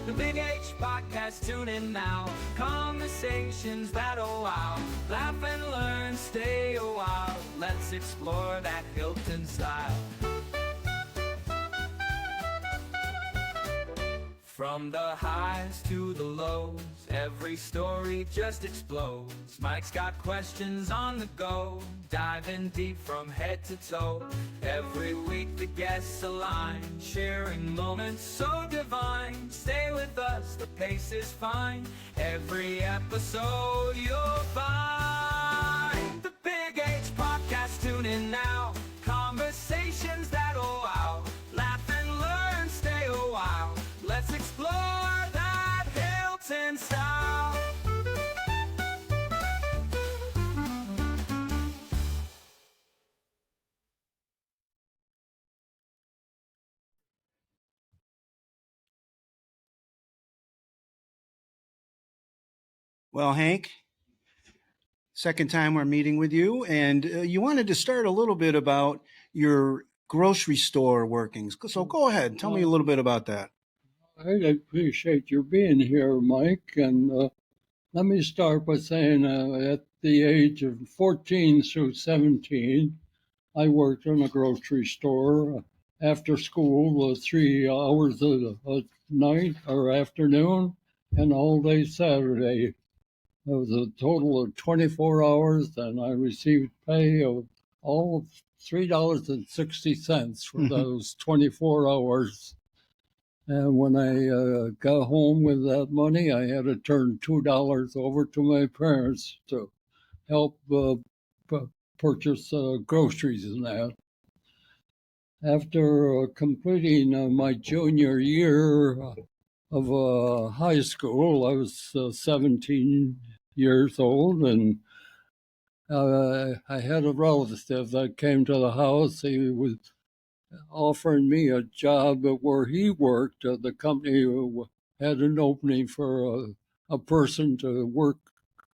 The Big H Podcast, tune in now. Conversations that'll wow. Laugh and learn, stay a while. Let's explore that Hilton style. From the highs to the lows, every story just explodes. Mike's got questions on the go, diving deep from head to toe. Every week the guests align, sharing moments so divine. Stay with us, the pace is fine. Every episode you'll find. The Big H Podcast, tune in now. Conversations that'll wow. Laugh and learn, stay a while. Let's explore that Hilton style. Well, Hank, second time we're meeting with you, and you wanted to start a little bit about your grocery store workings. So go ahead, tell me a little bit about that. I appreciate your being here, Mike. And let me start by saying at the age of 14 through 17, I worked in a grocery store after school, 3 hours a night or afternoon, and all day Saturday. It was a total of 24 hours, and I received pay of all of $3.60 for those 24 hours. And when I got home with that money, I had to turn $2 over to my parents to help purchase groceries and that. After completing my junior year of high school, I was 17 years old, and I had a relative that came to the house. He was offering me a job where he worked. The company had an opening for a person to work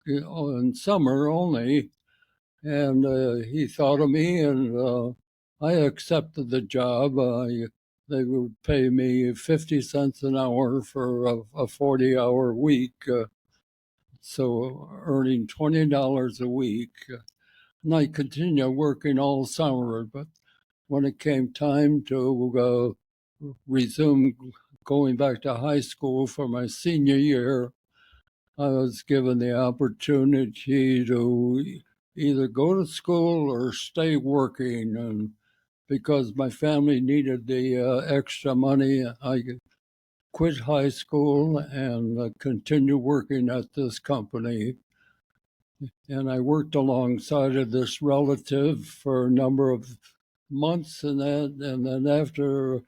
in summer only, and he thought of me, and I accepted the job. They would pay me 50 cents an hour for a 40-hour week, so earning $20 a week. And I continued working all summer, but when it came time to resume going back to high school for my senior year, I was given the opportunity to either go to school or stay working. And because my family needed the extra money, I quit high school and continued working at this company. And I worked alongside of this relative for a number of months, and then after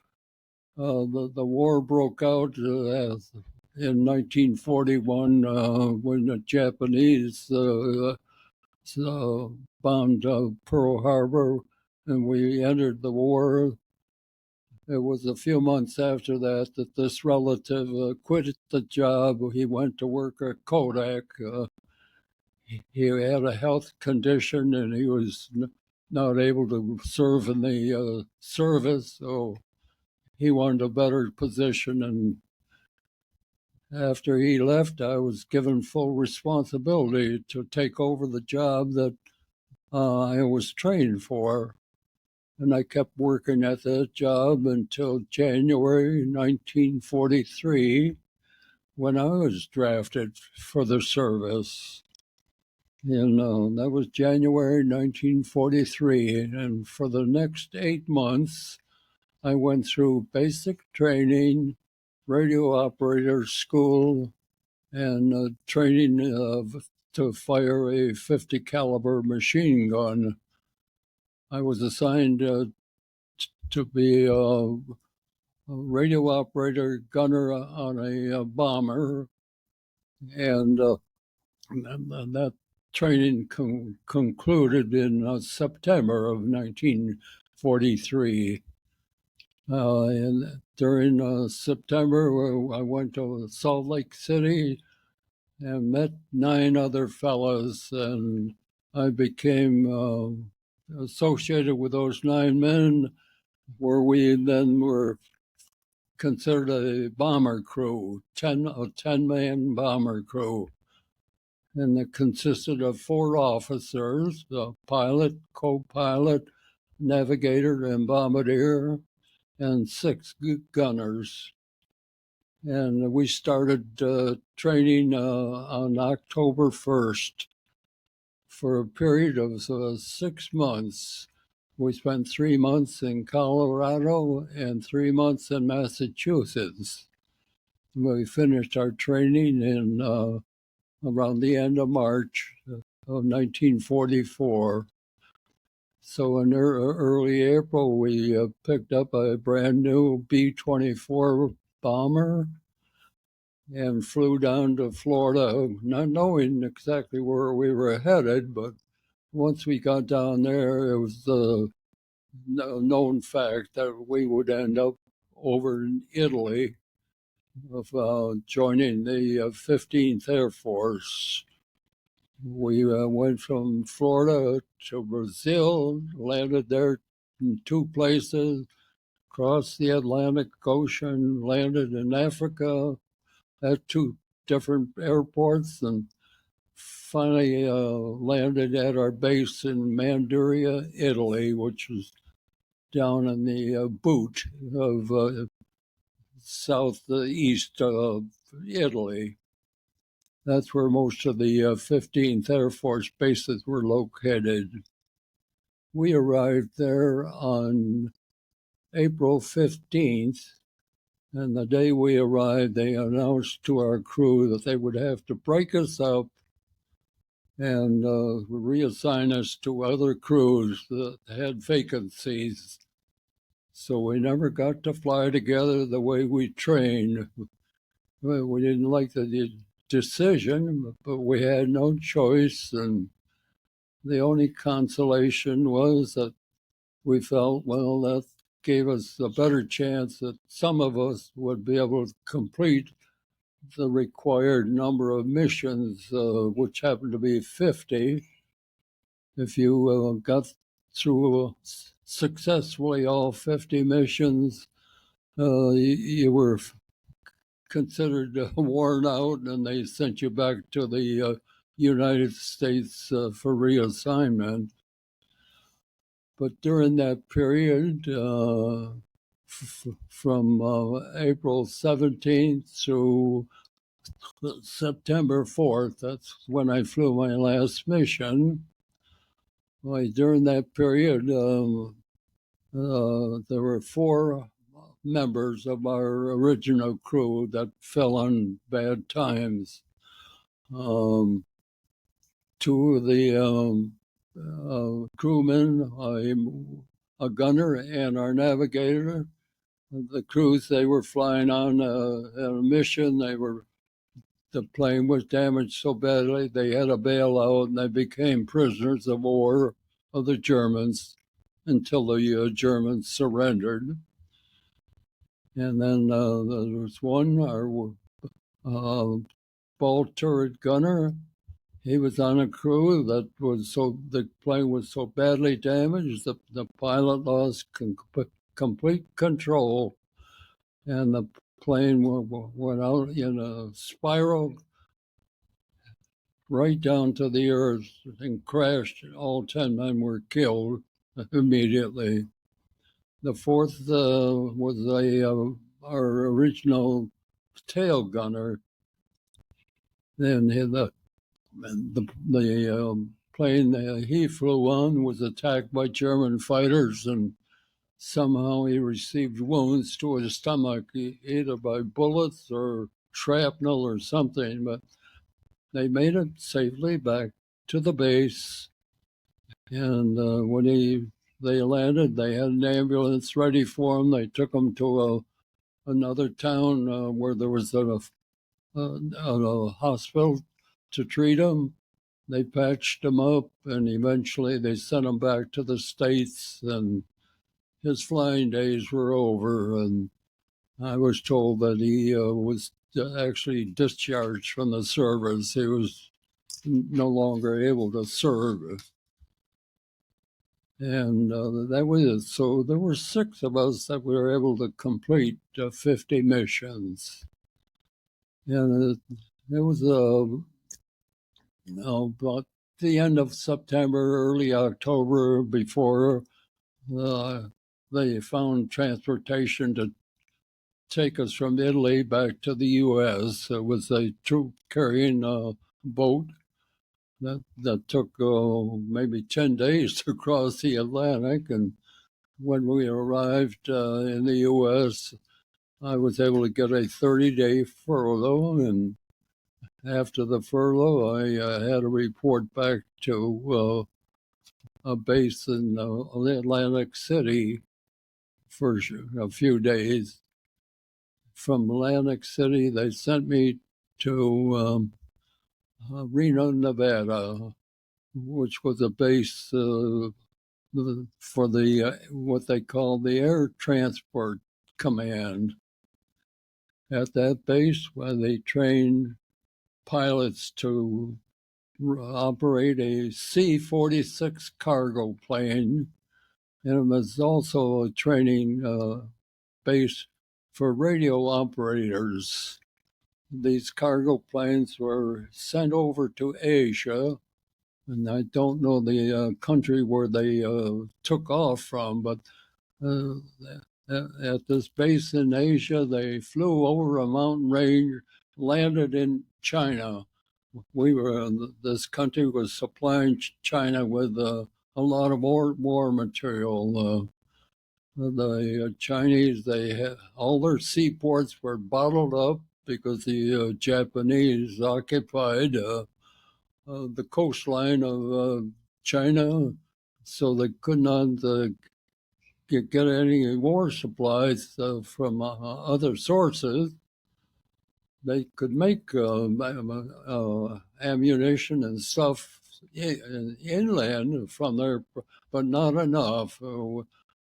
the war broke out in 1941, when the Japanese bombed Pearl Harbor, and we entered the war. It was a few months after that this relative quit the job. He went to work at Kodak. He had a health condition, and he was not able to serve in the service, so he wanted a better position. And after he left, I was given full responsibility to take over the job that I was trained for. And I kept working at that job until January 1943, when I was drafted for the service. And that was January 1943. And for the next 8 months, I went through basic training, radio operator school, and training to fire a 50 caliber machine gun. I was assigned to be a radio operator gunner on a bomber, and that training concluded in September of 1943. And during September, I went to Salt Lake City and met 9 other fellows, and I became associated with those 9 men, where we then were considered a bomber crew, a 10-man bomber crew. And it consisted of 4 officers, a pilot, co-pilot, navigator, and bombardier, and 6 gunners. And we started training on October 1st for a period of 6 months. We spent 3 months in Colorado and 3 months in Massachusetts. We finished our training in around the end of March of 1944. So in early April, we picked up a brand new B-24 bomber and flew down to Florida, not knowing exactly where we were headed, but once we got down there, it was a known fact that we would end up over in Italy, of joining the 15th Air Force. We went from Florida to Brazil, landed there in 2 places, crossed the Atlantic Ocean, landed in Africa at 2 different airports, and finally landed at our base in Manduria, Italy, which is down in the boot of southeast of Italy. That's where most of the 15th Air Force bases were located. We arrived there on April 15th, and the day we arrived, they announced to our crew that they would have to break us up and reassign us to other crews that had vacancies. So we never got to fly together the way we trained. We didn't like the decision, but we had no choice. And the only consolation was that we felt, well, that gave us a better chance that some of us would be able to complete the required number of missions, which happened to be 50. If you got through successfully all 50 missions, you were considered worn out, and they sent you back to the United States for reassignment. But during that period, from April 17th to September 4th, that's when I flew my last mission. During that period, there were 4 members of our original crew that fell on bad times. 2 of the crewmen, a gunner and our navigator, the crews they were flying on a mission, the plane was damaged so badly they had to bail out, and they became prisoners of war of the Germans until the Germans surrendered. And then there was one, our ball turret gunner. He was on a crew that the plane was so badly damaged that the pilot lost complete control, and the plane went out in a spiral right down to the earth and crashed. All 10 men were killed immediately. The 4th was our original tail gunner. Then the plane he flew on was attacked by German fighters, and somehow he received wounds to his stomach, either by bullets or shrapnel or something, but they made it safely back to the base. And when they landed, they had an ambulance ready for him. They took him to another town where there was a hospital to treat him. They patched him up, and eventually they sent him back to the States, and his flying days were over. And I was told that he was actually discharged from the service. He was no longer able to serve. And that was it. So there were 6 of us that were able to complete 50 missions. And it was about the end of September, early October, before they found transportation to take us from Italy back to the U.S. It was a troop carrying boat that took maybe 10 days to cross the Atlantic. And when we arrived in the U.S., I was able to get a 30-day furlough. And after the furlough, I had to report back to a base in Atlantic City for a few days. From Atlantic City, they sent me to Reno, Nevada, which was a base for the what they call the Air Transport Command. At that base, where they trained pilots to operate a C-46 cargo plane, and it was also a training base for radio operators. These cargo planes were sent over to Asia, and I don't know the country where they took off from, but at this base in Asia, they flew over a mountain range, landed in China. This country was supplying China with a lot of war material. The Chinese, they had all their seaports were bottled up because the Japanese occupied the coastline of China, so they could not get any war supplies from other sources. They could make ammunition and stuff inland from there, but not enough.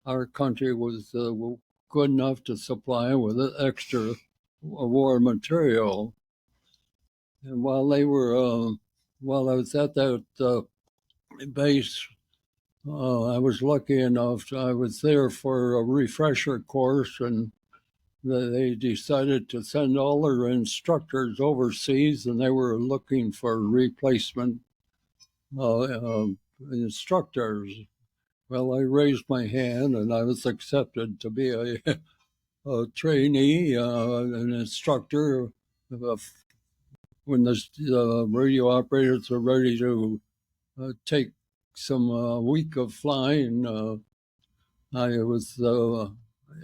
Our country was good enough to supply with extra war material. And while I was at that base, I was lucky enough. I was there for a refresher course, and they decided to send all their instructors overseas, and they were looking for replacement instructors. Well, I raised my hand, and I was accepted to be a trainee, an instructor. When the radio operators were ready to take some week of flying, I was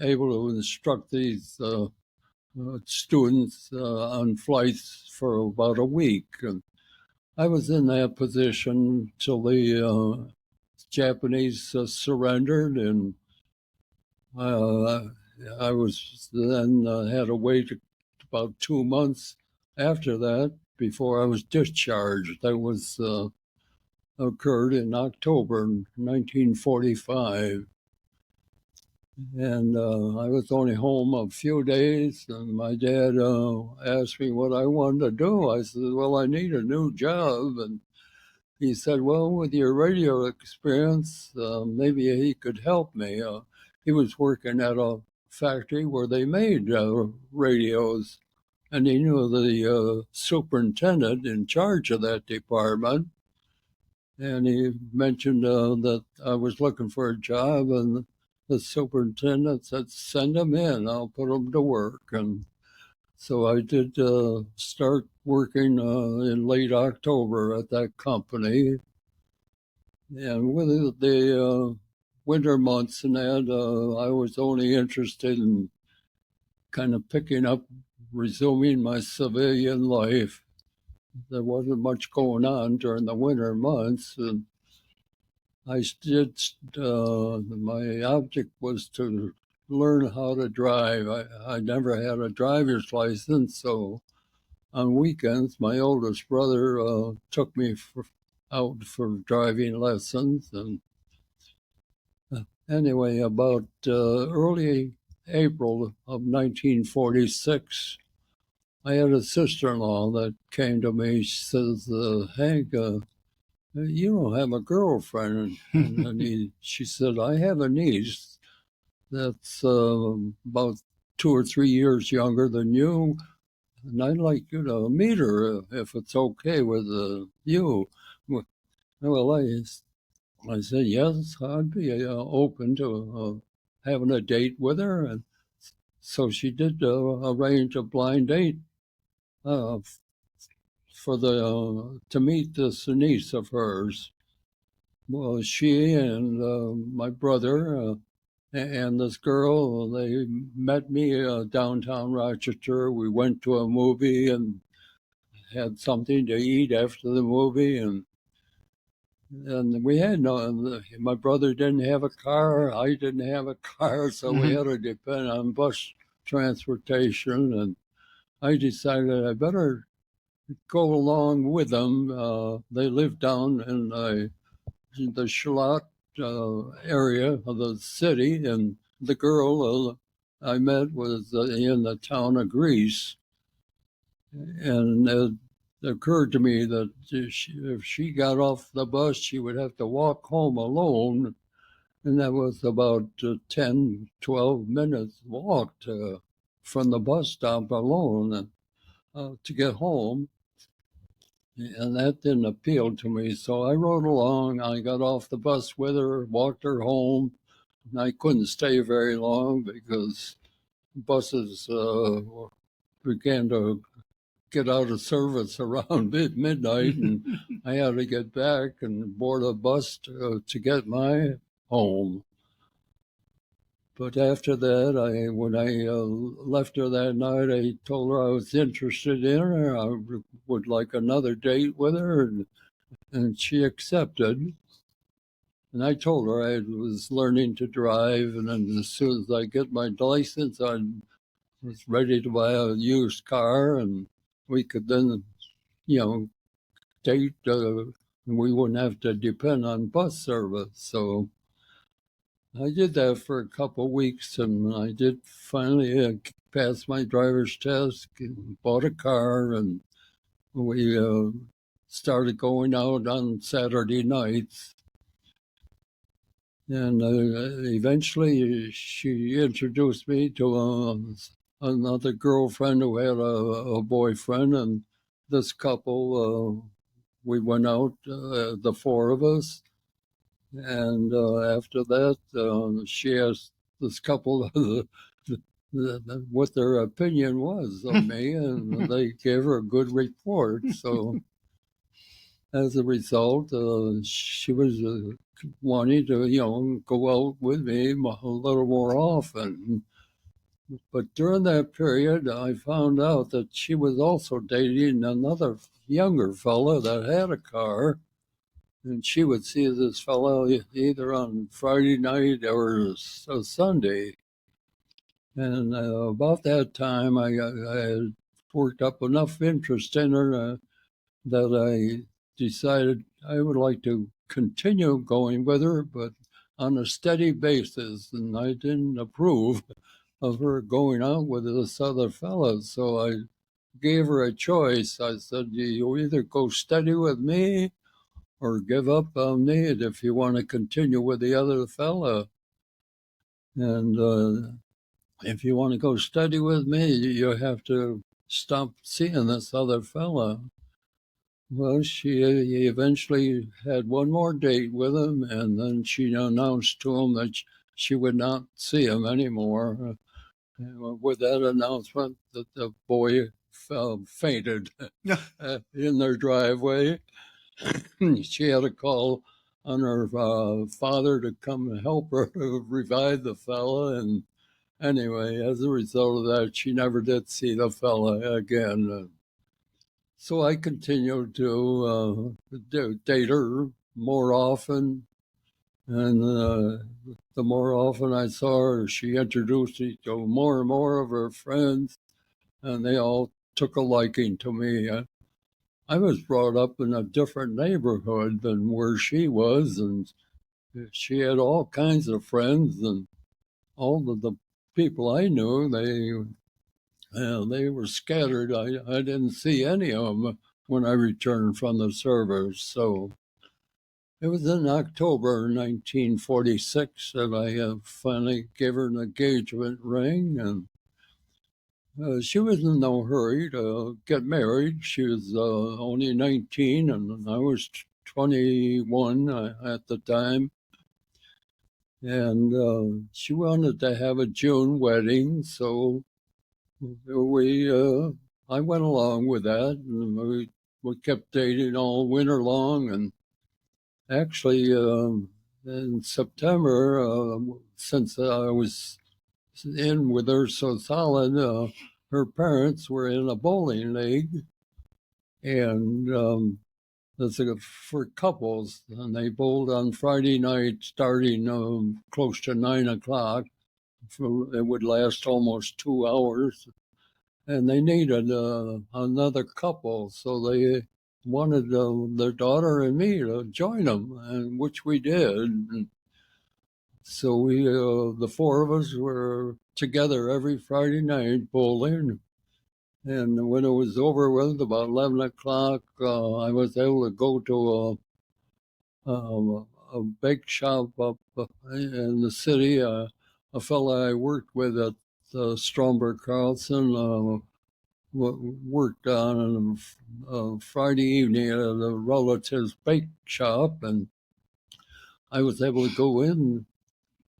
able to instruct these students on flights for about a week. And I was in that position till the Japanese surrendered, and I was then had to wait about 2 months after that before I was discharged. That was occurred in October 1945. And I was only home a few days, and my dad asked me what I wanted to do. I said, well, I need a new job. And he said, well, with your radio experience, maybe he could help me. He was working at a factory where they made radios, and he knew the superintendent in charge of that department. And he mentioned that I was looking for a job, and the superintendent said, send him in, I'll put him to work. And so I did start working in late October at that company. And with the winter months and that, I was only interested in kind of picking up, resuming my civilian life. There wasn't much going on during the winter months. And I did, my object was to learn how to drive. I never had a driver's license, so on weekends, my oldest brother took me out for driving lessons. And anyway, about early April of 1946, I had a sister-in-law that came to me. She says, Hank, You don't have a girlfriend. She said, I have a niece that's about 2 or 3 years younger than you, and I'd like you to meet her if it's okay with you. Well, I said, yes, I'd be open to having a date with her. And so she did arrange a blind date uh, for the to meet this niece of hers. Well, she and my brother and this girl, they met me downtown Rochester. We went to a movie and had something to eat after the movie, and we had no. My brother didn't have a car. I didn't have a car, so we had to depend on bus transportation. And I decided I better go along with them. They lived down in the Charlotte area of the city, and the girl I met was in the town of Greece. And it occurred to me that if she got off the bus, she would have to walk home alone. And that was about 10, 12 minutes walk from the bus stop alone to get home. And that didn't appeal to me. So I rode along. I got off the bus with her, walked her home. And I couldn't stay very long because buses began to get out of service around midnight, and I had to get back and board a bus to get my home. But after that, when I left her that night, I told her I was interested in her. I would like another date with her, and she accepted. And I told her I was learning to drive, and then as soon as I get my license, I was ready to buy a used car, and we could then, date. We wouldn't have to depend on bus service. So I did that for a couple of weeks, and I did finally pass my driver's test, bought a car, and we started going out on Saturday nights. And eventually she introduced me to another girlfriend who had a boyfriend, and this couple, we went out, the four of us. And after that, she asked this couple what their opinion was of me, and they gave her a good report. So as a result, she was wanting to, go out with me a little more often. But during that period, I found out that she was also dating another younger fellow that had a car. And she would see this fellow either on Friday night or a Sunday. And about that time, I had worked up enough interest in her that I decided I would like to continue going with her, but on a steady basis. And I didn't approve of her going out with this other fellow. So I gave her a choice. I said, you either go steady with me or give up on me if you want to continue with the other fella. And if you want to go steady with me, you have to stop seeing this other fella. Well, she eventually had one more date with him, and then she announced to him that she would not see him anymore. With that announcement, the boy fainted in their driveway. She had to call on her father to come and help her revive the fella. And anyway, as a result of that, she never did see the fella again. So I continued to date her more often. And the more often I saw her, she introduced me to more and more of her friends, and they all took a liking to me. I was brought up in a different neighborhood than where she was, and she had all kinds of friends, and all of the people I knew, they were scattered. I didn't see any of them when I returned from the service. So It was in October 1946 that I finally gave her an engagement ring, and she was in no hurry to get married. She was only 19, and I was 21 at the time. And she wanted to have a June wedding, so I went along with that, and we kept dating all winter long. And actually, in September, since I was in with her so solid, her parents were in a bowling league, and that's for couples, and they bowled on Friday night starting close to 9 o'clock. It would last almost 2 hours, and they needed another couple, so they wanted their daughter and me to join them, and which we did. And so the four of us were together every Friday night bowling. And when it was over with, about 11 o'clock, I was able to go to a bake shop up in the city. A fellow I worked with at Stromberg Carlson worked on a Friday evening at a relative's bake shop, and I was able to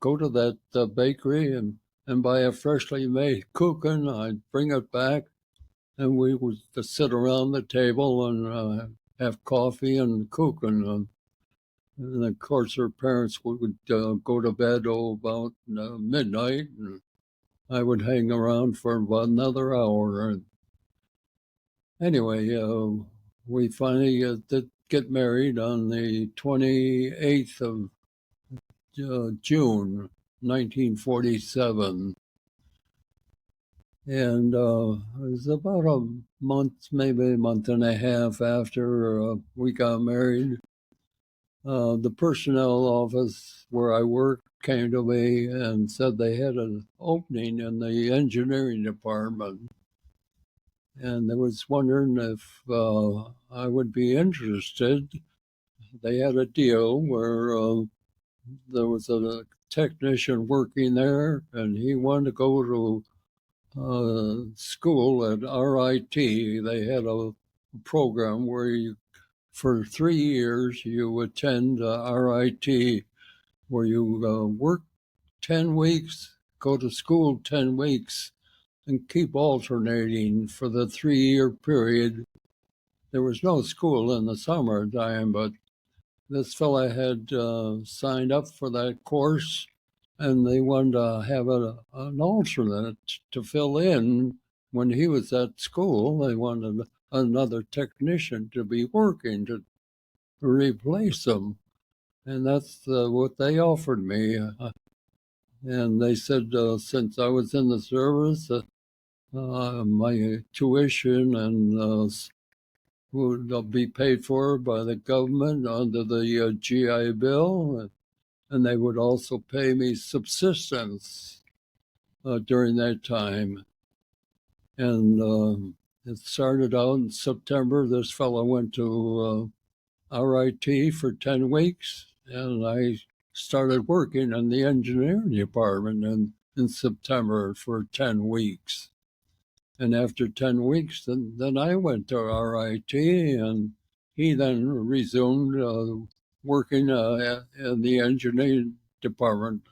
go to that bakery and buy a freshly made kuchen. I'd bring it back, and we would sit around the table and have coffee and kuchen. And of course, her parents would go to bed about midnight, and I would hang around for about another hour. And anyway, we finally did get married on the 28th of June, 1947. And it was about a month, maybe a month and a half after we got married. The personnel office where I worked came to me and said they had an opening in the engineering department. And they was wondering if I would be interested. They had a deal where there was a technician working there, and he wanted to go to school at RIT. They had a program where for 3 years you attend RIT, where you work 10 weeks, go to school 10 weeks, and keep alternating for the 3-year period. There was no school in the summertime, but this fella had signed up for that course, and they wanted to have an alternate to fill in when he was at school. They wanted another technician to be working to replace him, and that's what they offered me. And they said since I was in the service, my tuition and would be paid for by the government under the GI Bill, and they would also pay me subsistence during that time. And it started out in September. This fellow went to RIT for 10 weeks, and I started working in the engineering department in September for 10 weeks. And after 10 weeks, then I went to RIT, and he then resumed working in the engineering department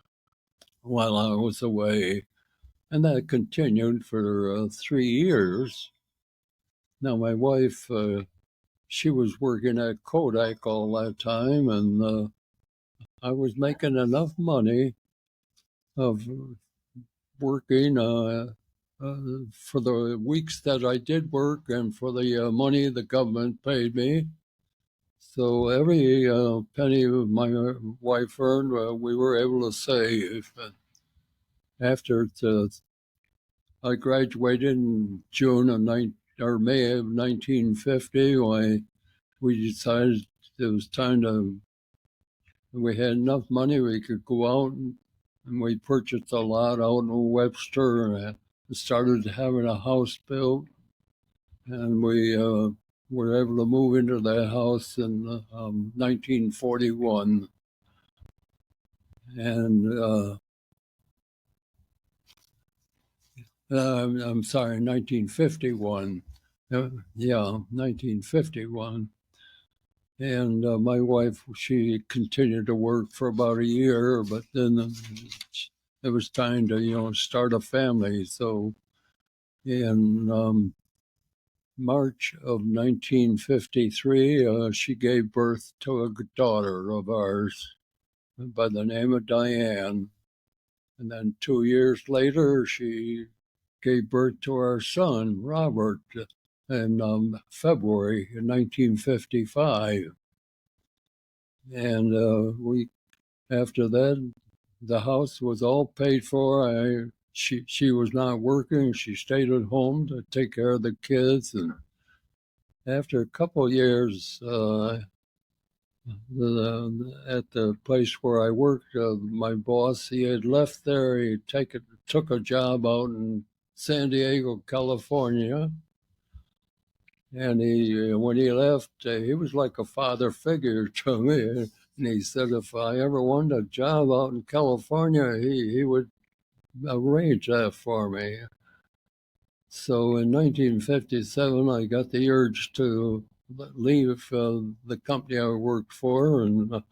while I was away. And that continued for 3 years. Now, my wife, she was working at Kodak all that time, and I was making enough money of working for the weeks that I did work and for the money the government paid me. So every penny my wife earned, we were able to save. After I graduated in June of May of 1950, we decided it was time to. We had enough money we could go out and we purchased a lot out in Webster and started having a house built. And we were able to move into that house in 1941. And I'm sorry, 1951. Yeah, 1951. And my wife, she continued to work for about a year, but then it was time to, start a family. So in March of 1953, she gave birth to a daughter of ours by the name of Diane. And then 2 years later, she gave birth to our son, Robert, in February 1955. And after that, the house was all paid for. She was not working. She stayed at home to take care of the kids. And after a couple of years, at the place where I worked, my boss, he had left there. He took a job out in San Diego, California. And when he left, he was like a father figure to me. And he said if I ever wanted a job out in California, he would arrange that for me. So in 1957, I got the urge to leave the company I worked for, and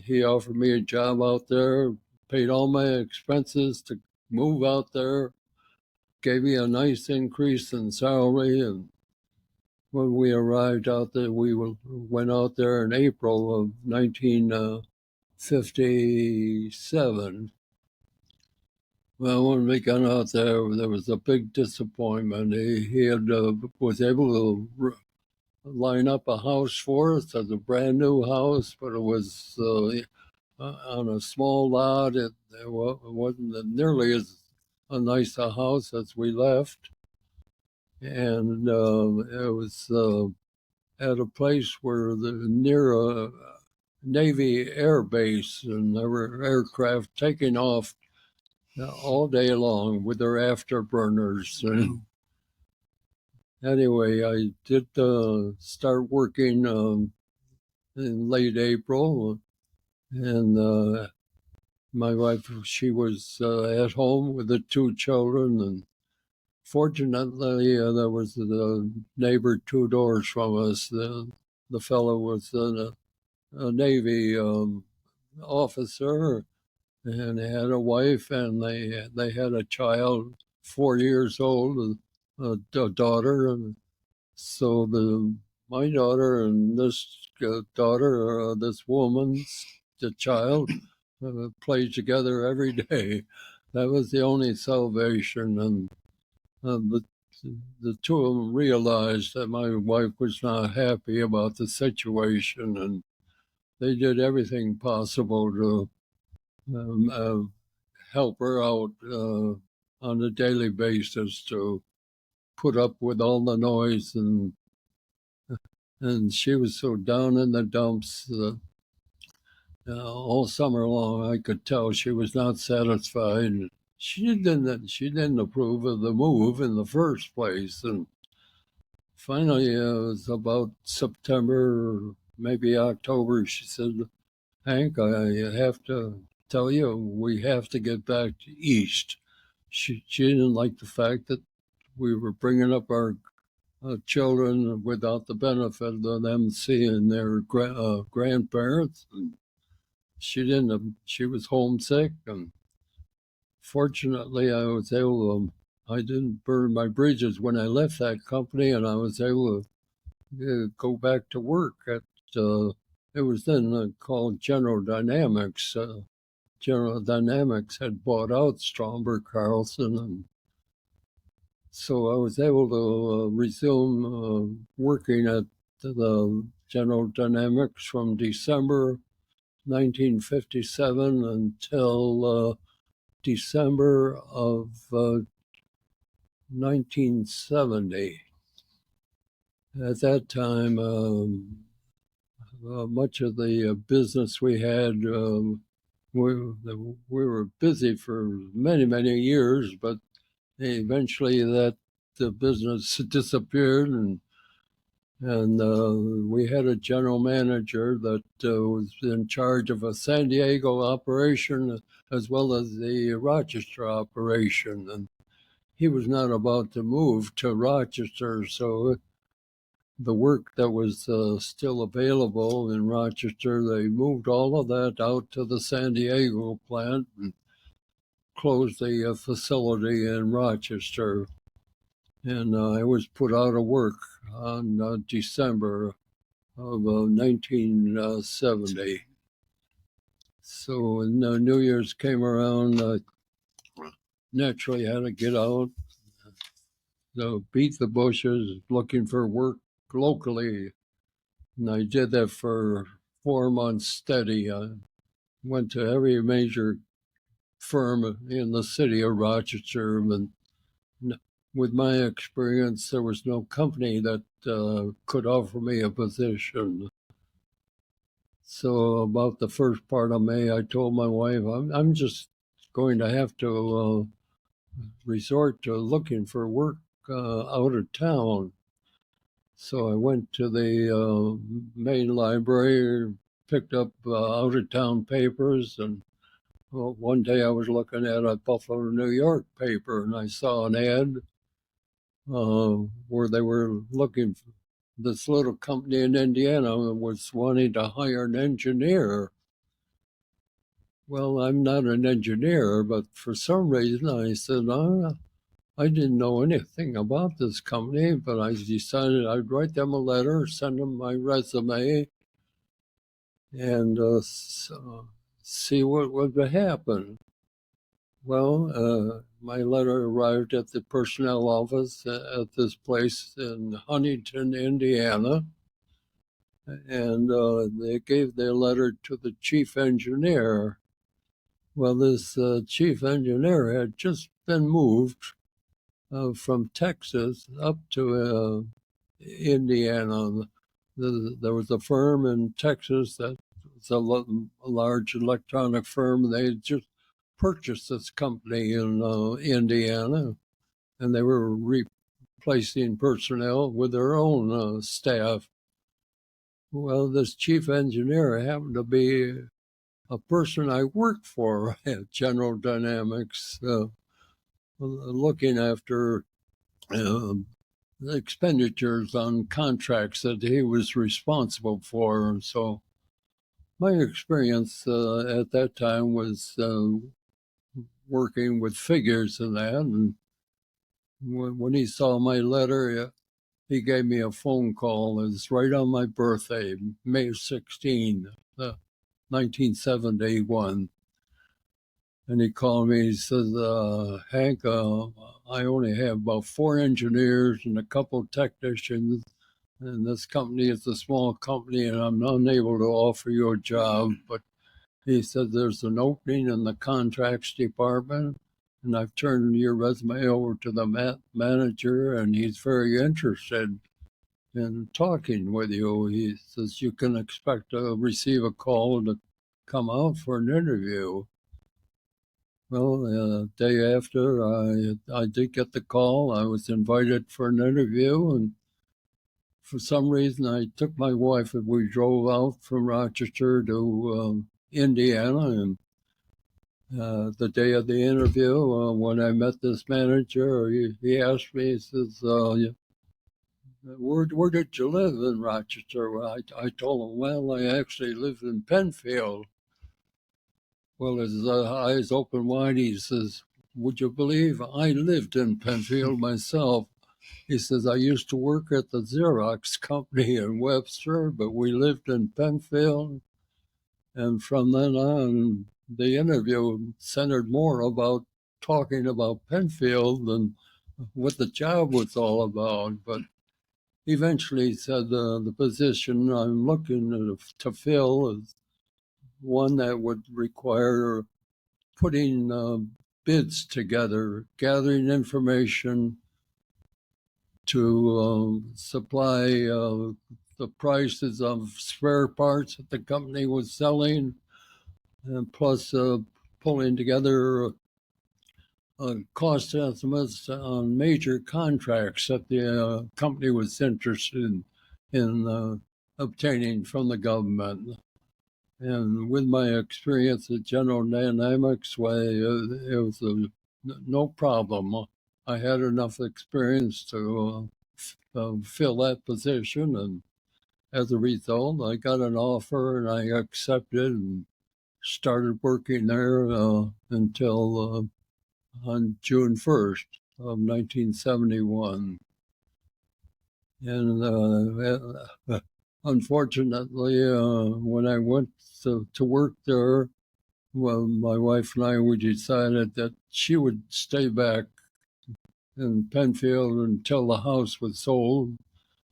he offered me a job out there, paid all my expenses to move out there, gave me a nice increase in salary. And when we arrived out there, went out there in April of 1957. Well, when we got out there was a big disappointment. He was able to line up a house for us as a brand new house, but it was on a small lot. It wasn't nearly as nice a house as we left. And it was at a place where near a Navy air base, and there were aircraft taking off all day long with their afterburners. And anyway, I did start working in late April, and my wife, she was at home with the two children, and fortunately, there was the neighbor 2 doors from us. The fellow was a Navy officer, and he had a wife, and they had a child, 4 years old, a daughter. And so my daughter and this daughter, this woman's the child, played together every day. That was the only salvation. And the two of them realized that my wife was not happy about the situation, and they did everything possible to help her out on a daily basis, to put up with all the noise. And she was so down in the dumps all summer long. I could tell she was not satisfied. She didn't approve of the move in the first place. And finally, it was about September, maybe October. She said, "Hank, I have to tell you, we have to get back to East." She didn't like the fact that we were bringing up our children without the benefit of them seeing their grandparents. And she was homesick, and fortunately I didn't burn my bridges when I left that company, and I was able to go back to work at, it was then called General Dynamics. General Dynamics had bought out Stromberg Carlson, and so I was able to resume working at the General Dynamics from December 1957 until December of 1970. At that time, much of the business we had, we were busy for many, many years, but eventually the business disappeared, and And we had a general manager that was in charge of a San Diego operation as well as the Rochester operation. And he was not about to move to Rochester, so the work that was still available in Rochester, they moved all of that out to the San Diego plant and closed the facility in Rochester. And I was put out of work on December of 1970. So when New Year's came around, I naturally had to get out, beat the bushes, looking for work locally. And I did that for 4 months steady. I went to every major firm in the city of Rochester, and with my experience, there was no company that could offer me a position. So about the first part of May, I told my wife, I'm just going to have to resort to looking for work out of town. So I went to the main library, picked up out of town papers, and one day I was looking at a Buffalo, New York paper, and I saw an ad where they were looking for this little company in Indiana was wanting to hire an engineer. Well, I'm not an engineer, but for some reason I said, I didn't know anything about this company, but I decided I'd write them a letter, send them my resume, and see what would happen. Well, my letter arrived at the personnel office at this place in Huntington, Indiana, and they gave their letter to the chief engineer. Well, this chief engineer had just been moved from Texas up to Indiana. There was a firm in Texas that was a large electronic firm. They had just purchased this company in Indiana, and they were replacing personnel with their own staff. Well, this chief engineer happened to be a person I worked for at General Dynamics, looking after expenditures on contracts that he was responsible for. And so my experience at that time was working with figures and that. And when he saw my letter, he gave me a phone call. It was right on my birthday, May 16, 1971. And he called me. He says, Hank, I only have about 4 engineers and a couple of technicians, and this company is a small company, and I'm unable to offer you a job. But he said there's an opening in the contracts department, and I've turned your resume over to the manager, and he's very interested in talking with you. He says you can expect to receive a call to come out for an interview. Well, the day after, I did get the call. I was invited for an interview, and for some reason, I took my wife and we drove out from Rochester to Indiana. And the day of the interview, when I met this manager, he asked me, he says, where did you live in Rochester? Well, I told him, well, I actually live in Penfield. Well, his eyes open wide. He says, would you believe I lived in Penfield myself? He says, I used to work at the Xerox company in Webster, but we lived in Penfield. And from then on, the interview centered more about talking about Penfield than what the job was all about. But eventually he said the position I'm looking to fill is one that would require putting bids together, gathering information to supply the prices of spare parts that the company was selling, and plus pulling together cost estimates on major contracts that the company was interested in obtaining from the government. And with my experience at General Dynamics, it was no problem. I had enough experience to fill that position, and as a result, I got an offer and I accepted and started working there until on June 1st of 1971. And unfortunately, when I went to work there, well, my wife and I, we decided that she would stay back in Penfield until the house was sold,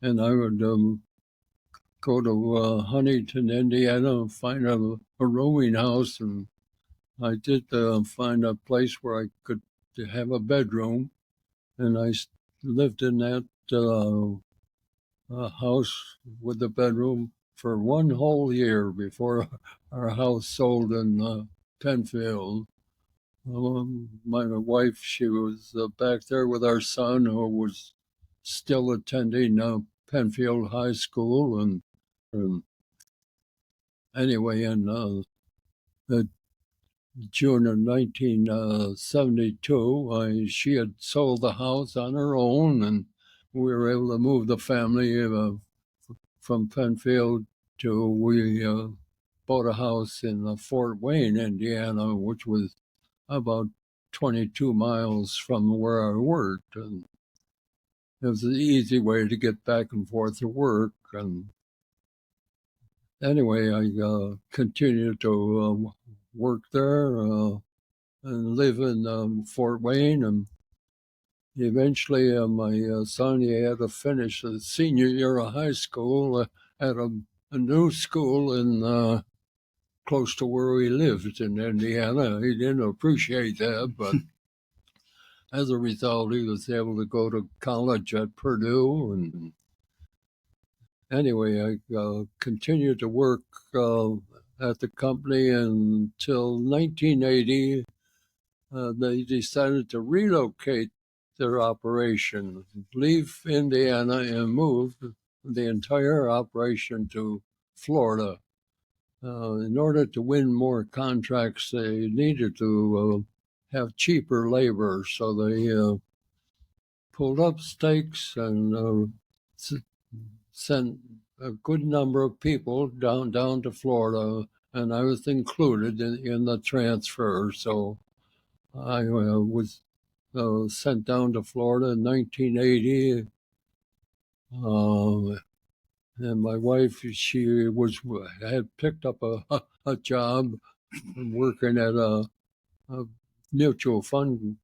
and I would go to Huntington, Indiana, and find a rooming house. And I did find a place where I could have a bedroom, and I lived in that house with the bedroom for one whole year before our house sold in Penfield. My wife, she was back there with our son, who was still attending Penfield High School. And anyway, in June of 1972, she had sold the house on her own, and we were able to move the family from Penfield we bought a house in Fort Wayne, Indiana, which was about 22 miles from where I worked. And it was an easy way to get back and forth to work. And anyway, I continued to work there and live in Fort Wayne. And eventually, my son, he had to finish the senior year of high school at a new school in close to where we lived in Indiana. He didn't appreciate that, but as a result, he was able to go to college at Purdue. And anyway, I continued to work at the company until 1980. They decided to relocate their operation, leave Indiana, and move the entire operation to Florida. In order to win more contracts, they needed to have cheaper labor, so they pulled up stakes and sent a good number of people down to Florida, and I was included in the transfer. So I was sent down to Florida in 1980. And my wife, she had picked up a job working at a mutual fund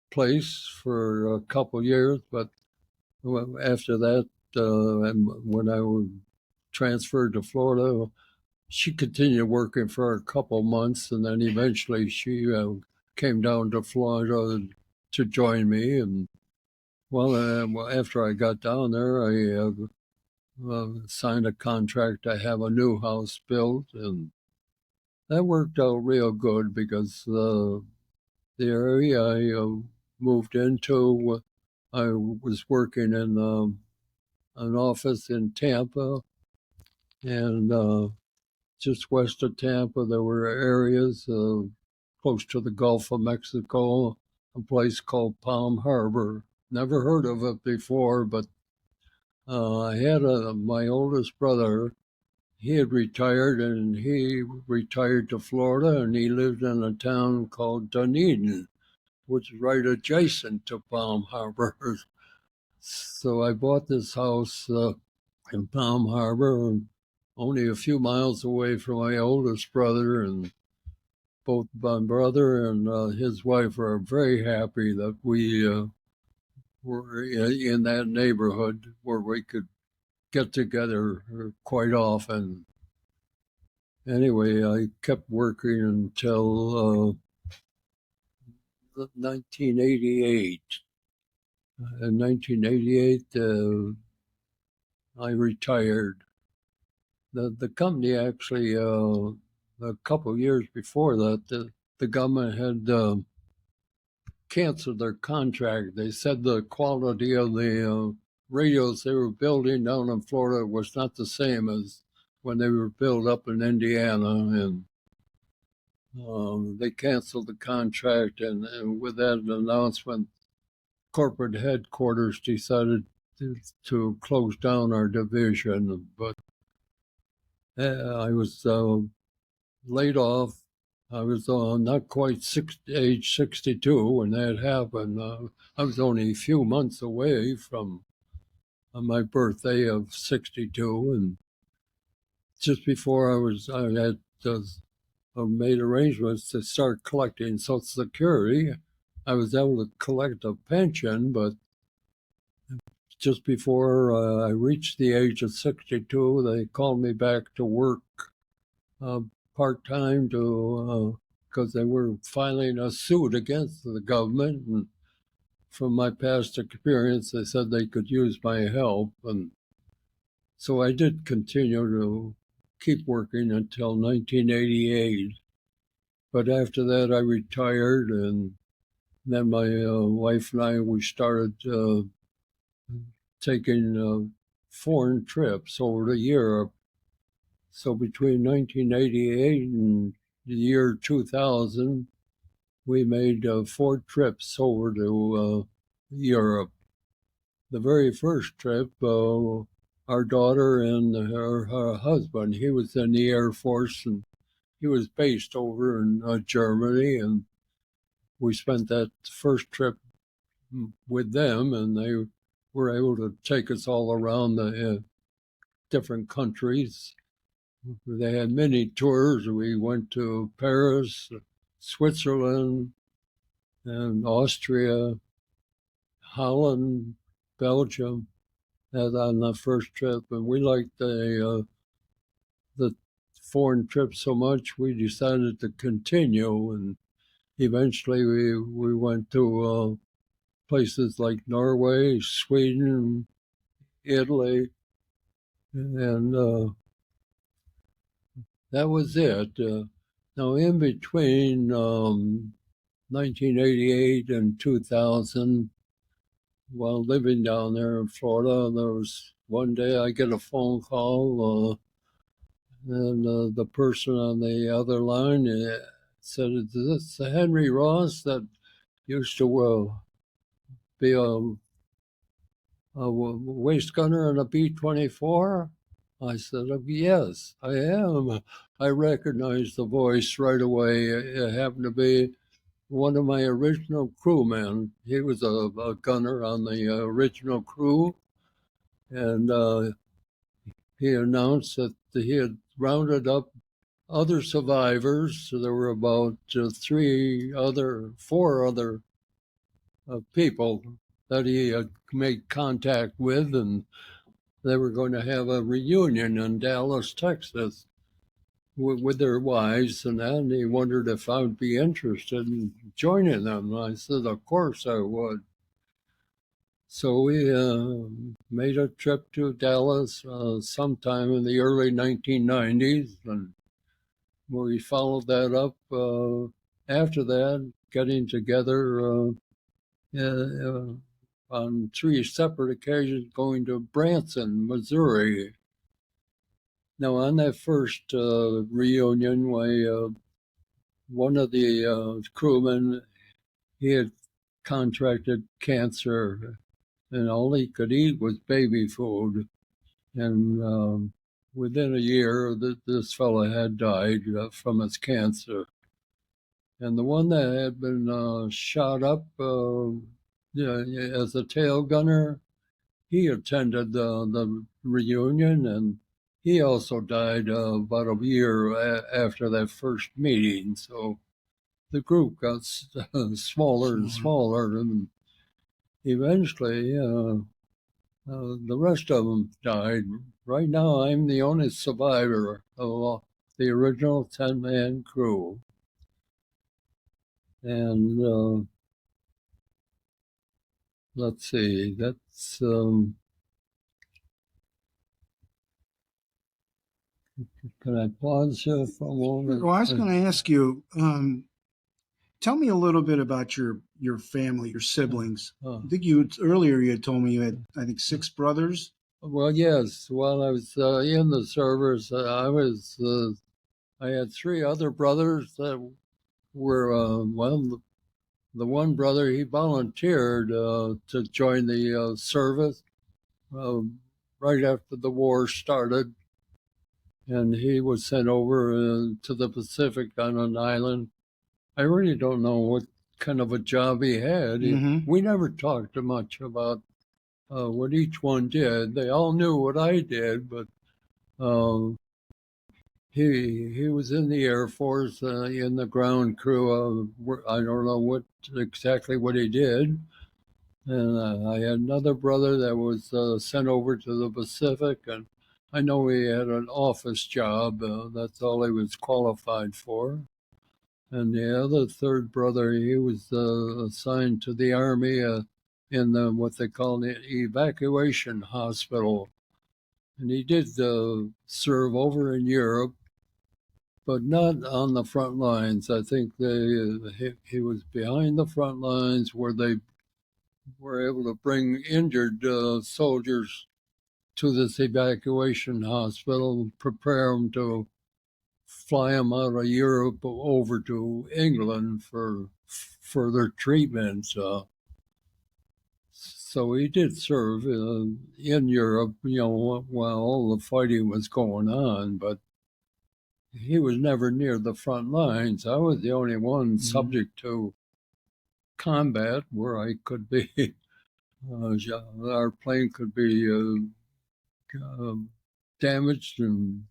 place for a couple years, but after that, when I was transferred to Florida, she continued working for a couple months, and then eventually she came down to Florida to join me. And well, after I got down there, I signed a contract to have a new house built, and that worked out real good because the area I moved into, I was working in an office in Tampa, and just west of Tampa, there were areas close to the Gulf of Mexico, a place called Palm Harbor. Never heard of it before, but I had my oldest brother. He had retired, and he retired to Florida, and he lived in a town called Dunedin, which is right adjacent to Palm Harbor. So I bought this house in Palm Harbor, only a few miles away from my oldest brother, and both my brother and his wife are very happy that we were in that neighborhood where we could get together quite often. Anyway, I kept working until 1988. In 1988, I retired. The company actually, a couple of years before that, the government had canceled their contract. They said the quality of the radios they were building down in Florida was not the same as when they were built up in Indiana, and they canceled the contract. And with that announcement, corporate headquarters decided to close down our division. But I was laid off. I was not quite age 62 when that happened. I was only a few months away from my birthday of 62, and just before I had made arrangements to start collecting Social Security. I was able to collect a pension, but just before I reached the age of 62, they called me back to work part-time because they were filing a suit against the government. And from my past experience, they said they could use my help. And so I did continue to keep working until 1988. But after that, I retired, and then my wife and I, we started taking foreign trips over to Europe. So between 1988 and the year 2000, we made 4 trips over to Europe. The very first trip, our daughter and her husband, he was in the Air Force, and he was based over in Germany, and we spent that first trip with them, and they were able to take us all around the different countries. They had many tours. We went to Paris, Switzerland, and Austria, Holland, Belgium, as on the first trip. And we liked the foreign trip so much, we decided to continue. And eventually we went to places like Norway, Sweden, Italy, and that was it. Now, in between 1988 and 2000, while living down there in Florida, there was one day I get a phone call, and the person on the other line said, "Is this Henry Ross that used to be a waist gunner on a B-24?" I said, "Yes, I am." I recognized the voice right away. It happened to be one of my original crewmen. He was a gunner on the original crew, and he announced that he had rounded up other survivors. So there were about 4 other people that he had made contact with, and they were going to have a reunion in Dallas, Texas, with their wives, and then he wondered if I would be interested in joining them. And I said, of course I would. So we made a trip to Dallas sometime in the early 1990s, and we followed that up after that, getting together on 3 separate occasions, going to Branson, Missouri. Now, on that first reunion, one of the crewmen, he had contracted cancer, and all he could eat was baby food. And within a year, this fellow had died from his cancer. And the one that had been shot up as a tail gunner, he attended the reunion, and he also died about a year after that first meeting. So the group got smaller and smaller, and eventually the rest of them died. Right now, I'm the only survivor of the original 10-man crew. And let's see, that's... Can I pause here for a moment? Well, I was going to ask you, Tell me a little bit about your family, your siblings. Uh, I think earlier you had told me you had, I think, 6 brothers. well, yes. While I was in the service, I had 3 other brothers that were well. The one brother, he volunteered to join the service uh, right after the war started, and he was sent over to the Pacific on an island. I really don't know what kind of a job he had. Mm-hmm. We never talked much about what each one did. They all knew what I did, but uh, he was in the Air Force in the ground crew. I don't know exactly what he did. And I had another brother that was sent over to the Pacific, and I know he had an office job. That's all he was qualified for. And the other third brother, he was assigned to the Army in what they call the evacuation hospital. And he did serve over in Europe, but not on the front lines. I think he was behind the front lines where they were able to bring injured soldiers to this evacuation hospital, prepare them to fly them out of Europe over to England for further treatment. So he did serve in Europe, while all the fighting was going on, but he was never near the front lines. I was the only one subject to combat where I could be. Our plane could be damaged, and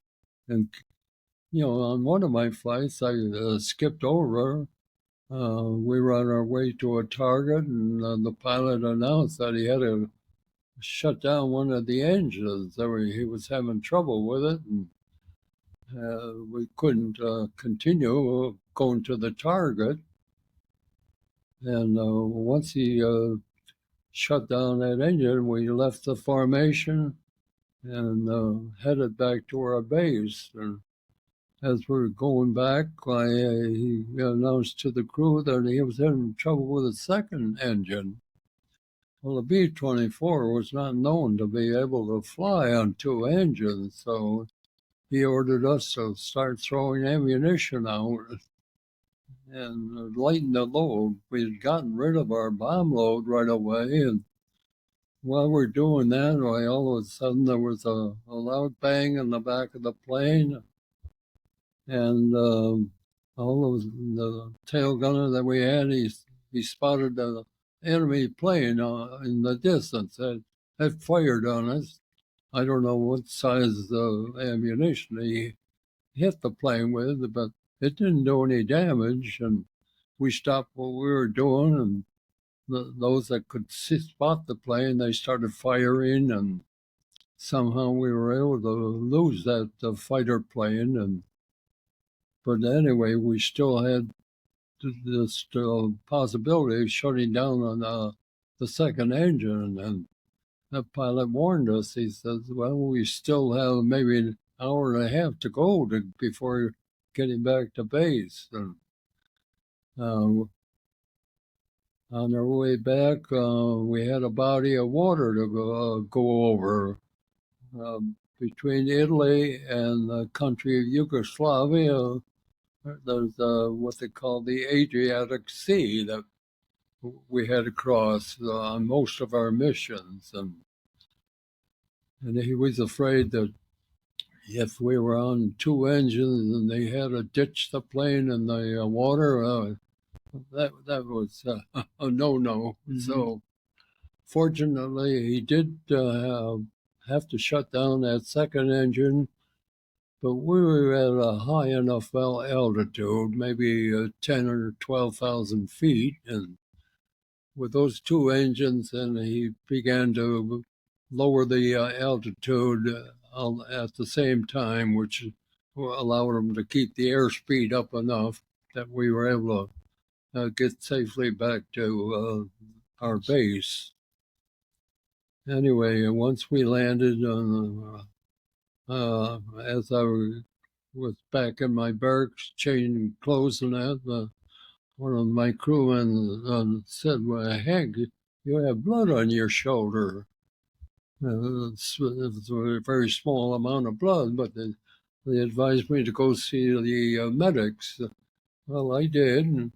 on one of my flights I skipped over. We were on our way to a target, and the pilot announced that he had to shut down one of the engines. He was having trouble with it, and we couldn't continue going to the target. And once he shut down that engine, we left the formation and headed back to our base. And as we were going back, he announced to the crew that he was having trouble with the second engine. Well, the B-24 was not known to be able to fly on 2 engines, so he ordered us to start throwing ammunition out and lighten the load. We had gotten rid of our bomb load right away, and while we're doing that, all of a sudden there was a loud bang in the back of the plane, and all of the tail gunner that we had, he spotted the enemy plane in the distance that had fired on us. I don't know what size ammunition he hit the plane with, but it didn't do any damage, and we stopped what we were doing, and those that could spot the plane, they started firing, and somehow we were able to lose that fighter plane. But anyway, we still had this possibility of shutting down on the second engine, and the pilot warned us. He says, well, we still have maybe an hour and a half to go before getting back to base. And on our way back, we had a body of water to go over between Italy and the country of Yugoslavia. There's what they call the Adriatic Sea that we had to cross on most of our missions, and he was afraid that if we were on 2 engines and they had to ditch the plane in the water, that was a no-no. Mm-hmm. So fortunately, he did have to shut down that second engine, but we were at a high enough altitude, maybe 10 or 12,000 feet, and with those 2 engines, and he began to lower the altitude at the same time, which allowed him to keep the airspeed up enough that we were able to get safely back to our base. Anyway, once we landed, as I was back in my barracks, changing clothes and that, one of my crewmen said, "Well, Hank, you have blood on your shoulder." It's a very small amount of blood, but they advised me to go see the medics. Well, I did. And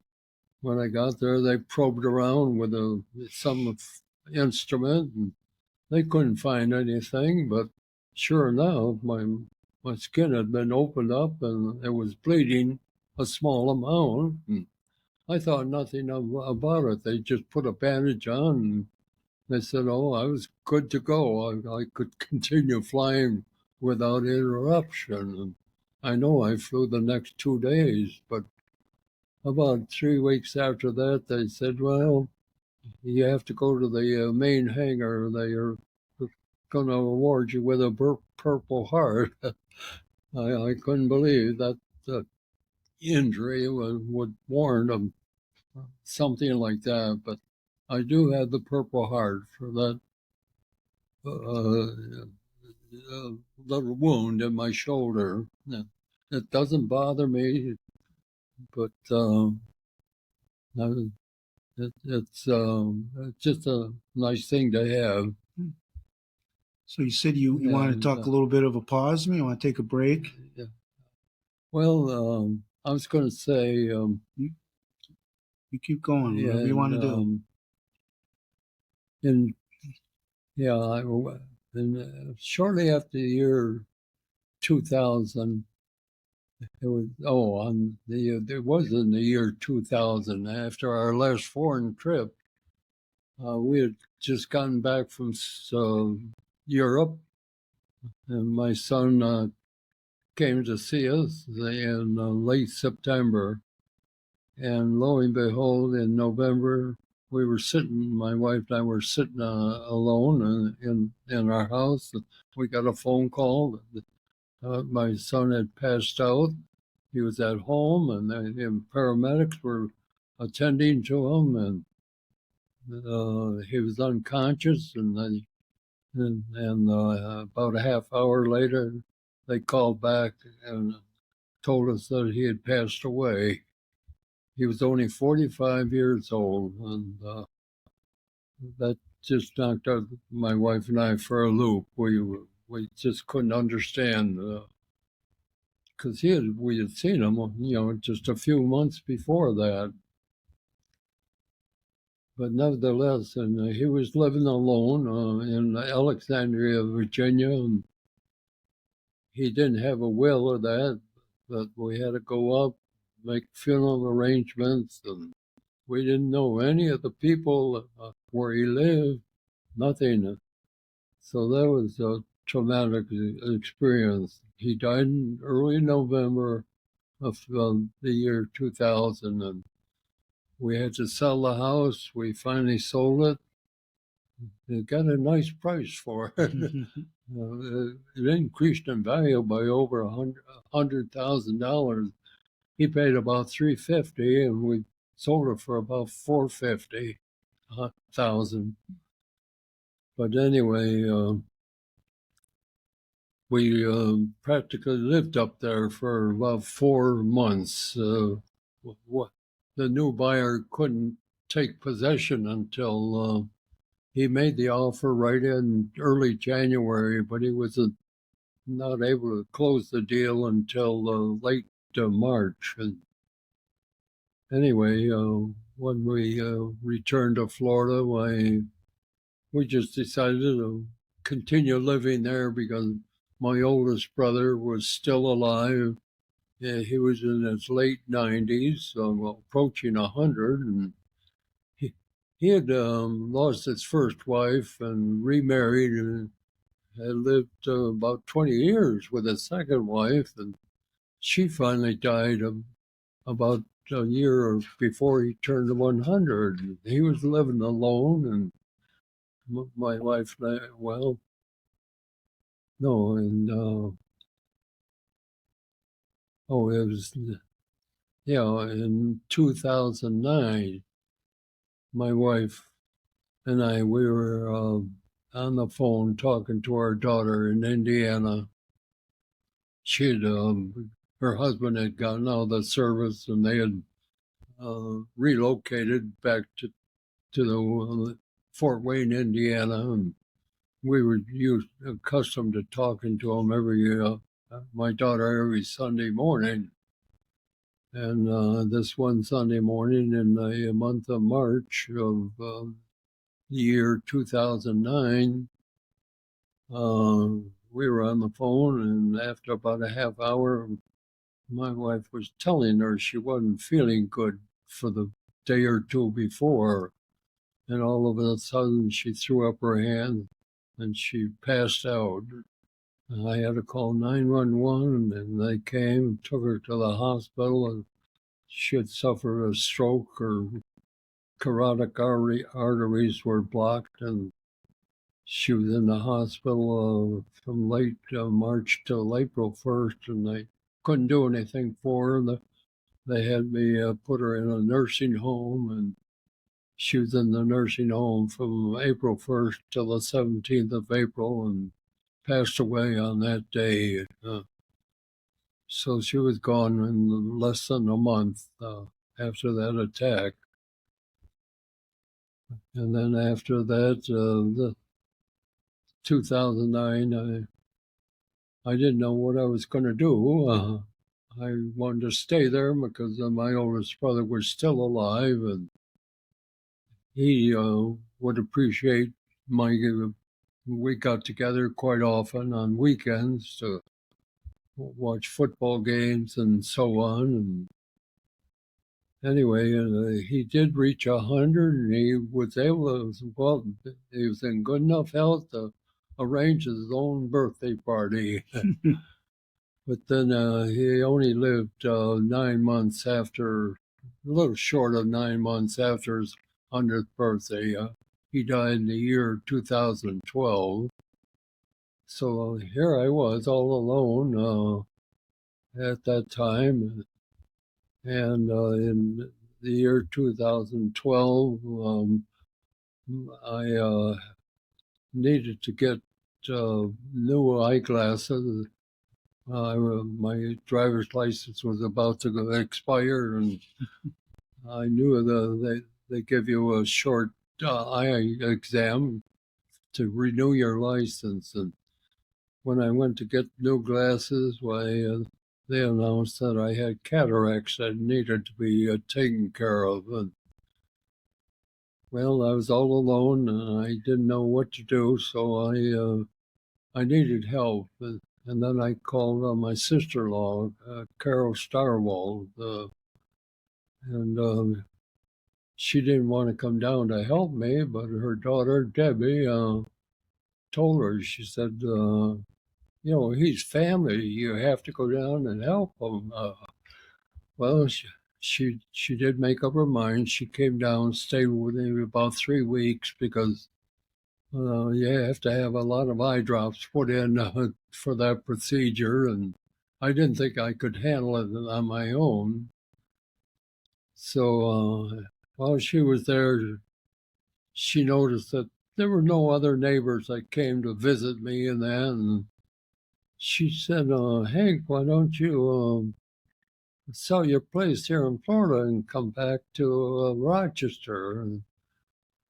when I got there, they probed around with some instrument, and they couldn't find anything. But sure enough, my skin had been opened up, and it was bleeding a small amount. And I thought nothing about it. They just put a bandage on, and they said, "Oh, I was good to go. I could continue flying without interruption." And I know I flew the next 2 days, but about 3 weeks after that, they said, "Well, you have to go to the main hangar. They are going to award you with a Purple Heart." I couldn't believe that the injury would warrant something like that, but I do have the Purple Heart for that little wound in my shoulder. It doesn't bother me, but it's just a nice thing to have. So you said you want to talk a little bit of a pause me? You want to take a break? Yeah. Well, I was going to say, you keep going. Whatever you want to do. And yeah, shortly after the year 2000, it was in the year 2000. After our last foreign trip, we had just gotten back from Europe, and my son came to see us in late September. And lo and behold, in November, my wife and I were sitting alone in our house. We got a phone call. My son had passed out. He was at home, and the paramedics were attending to him, and he was unconscious. And about a half hour later, they called back and told us that he had passed away. He was only 45 years old, and that just knocked out my wife and I for a loop. We just couldn't understand, because we had seen him, just a few months before that. But nevertheless, and he was living alone in Alexandria, Virginia, and he didn't have a will or that, but we had to go up, make funeral arrangements, and we didn't know any of the people where he lived, nothing. So that was a traumatic experience. He died in early November of the year 2000, and we had to sell the house. We finally sold it. We got a nice price for it. It increased in value by over $100,000. He paid about $350,000, and we sold it for about $450,000. But anyway, we practically lived up there for about 4 months. The new buyer couldn't take possession until he made the offer right in early January, but he was not able to close the deal until late March. And anyway, when we returned to Florida, we just decided to continue living there because my oldest brother was still alive. Yeah, he was in his late 90s, approaching 100, and he had lost his first wife and remarried and had lived about 20 years with his second wife, and she finally died about a year before he turned 100. He was living alone, and my wife and I, it was, in 2009, my wife and I, we were on the phone talking to our daughter in Indiana. Her husband had gotten out of the service, and they had relocated back to the Fort Wayne, Indiana, and we were accustomed to talking to him my daughter every Sunday morning. And this one Sunday morning in the month of March of the year 2009, we were on the phone, and after about a half hour, my wife was telling her she wasn't feeling good for the day or two before. And all of a sudden, she threw up her hand and she passed out. And I had to call 911, and they came and took her to the hospital. And she had suffered a stroke. Her carotid arteries were blocked, and she was in the hospital from late March till April 1st, and they couldn't do anything for her. They had me put her in a nursing home, and she was in the nursing home from April 1st till the 17th of April and passed away on that day. So she was gone in less than a month after that attack. And then after that, the 2009, I didn't know what I was going to do. I wanted to stay there because my oldest brother was still alive, and he would appreciate we got together quite often on weekends to watch football games and so on. And anyway, he did reach 100, and he was able to, he was in good enough health to arrange his own birthday party. But then he only lived 9 months after, a little short of 9 months after his 100th birthday. He died in the year 2012. So here I was all alone at that time. And in the year 2012, I needed to get new eyeglasses. My driver's license was about to expire, and I knew they give you a short eye exam to renew your license. And when I went to get new glasses, they announced that I had cataracts that needed to be taken care of. And well, I was all alone, and I didn't know what to do, so I needed help. And then I called my sister-in-law, Carol Starwald, and she didn't want to come down to help me, but her daughter, Debbie, told her, she said, he's family. You have to go down and help him. Well, she did make up her mind. She came down, stayed with me about 3 weeks because you have to have a lot of eye drops put in for that procedure, and I didn't think I could handle it on my own. So while she was there, she noticed that there were no other neighbors that came to visit me and that, and she said, Hank, why don't you sell your place here in Florida and come back to Rochester? And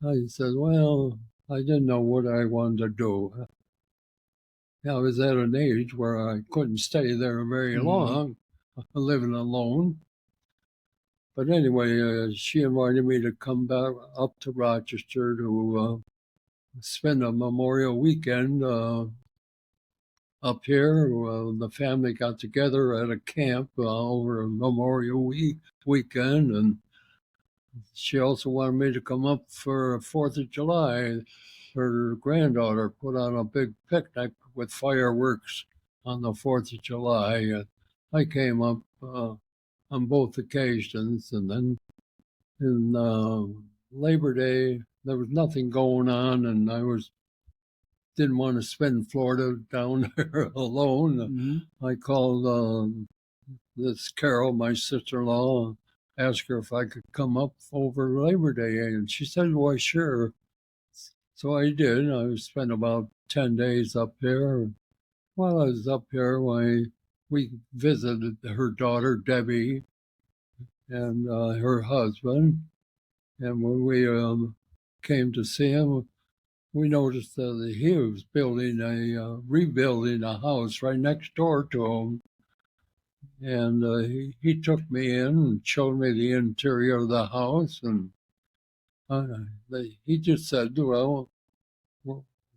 I said, well, I didn't know what I wanted to do. I was at an age where I couldn't stay there very long, living alone. But anyway, she invited me to come back up to Rochester to spend a Memorial weekend up here. The family got together at a camp over a Memorial weekend, and she also wanted me to come up for 4th of July. Her granddaughter put on a big picnic with fireworks on the 4th of July. I came up on both occasions, and then in Labor Day, there was nothing going on, and I didn't want to spend Florida down there alone. Mm-hmm. I called this Carol, my sister-in-law, asked her if I could come up over Labor Day, and she said, why, sure. So I did. I spent about 10 days up there. While I was up here, we visited her daughter, Debbie, and her husband. And when we came to see him, we noticed that he was rebuilding a house right next door to him. And he took me in and showed me the interior of the house. And he just said, well,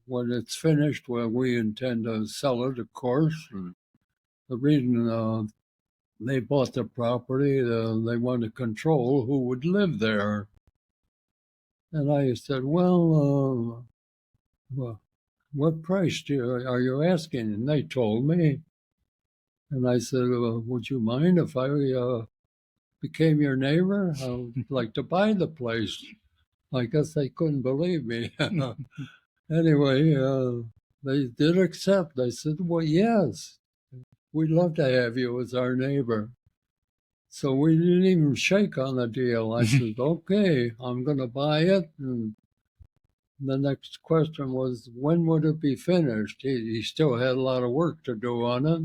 when it's finished, well, we intend to sell it, of course. And the reason they bought the property, they wanted to control who would live there. And I said, well, what price are you asking? And they told me. And I said, would you mind if I became your neighbor? I would like to buy the place. I guess they couldn't believe me. Anyway, they did accept. I said, well, yes, we'd love to have you as our neighbor. So we didn't even shake on the deal. I said, okay, I'm going to buy it. And the next question was, when would it be finished? He still had a lot of work to do on it.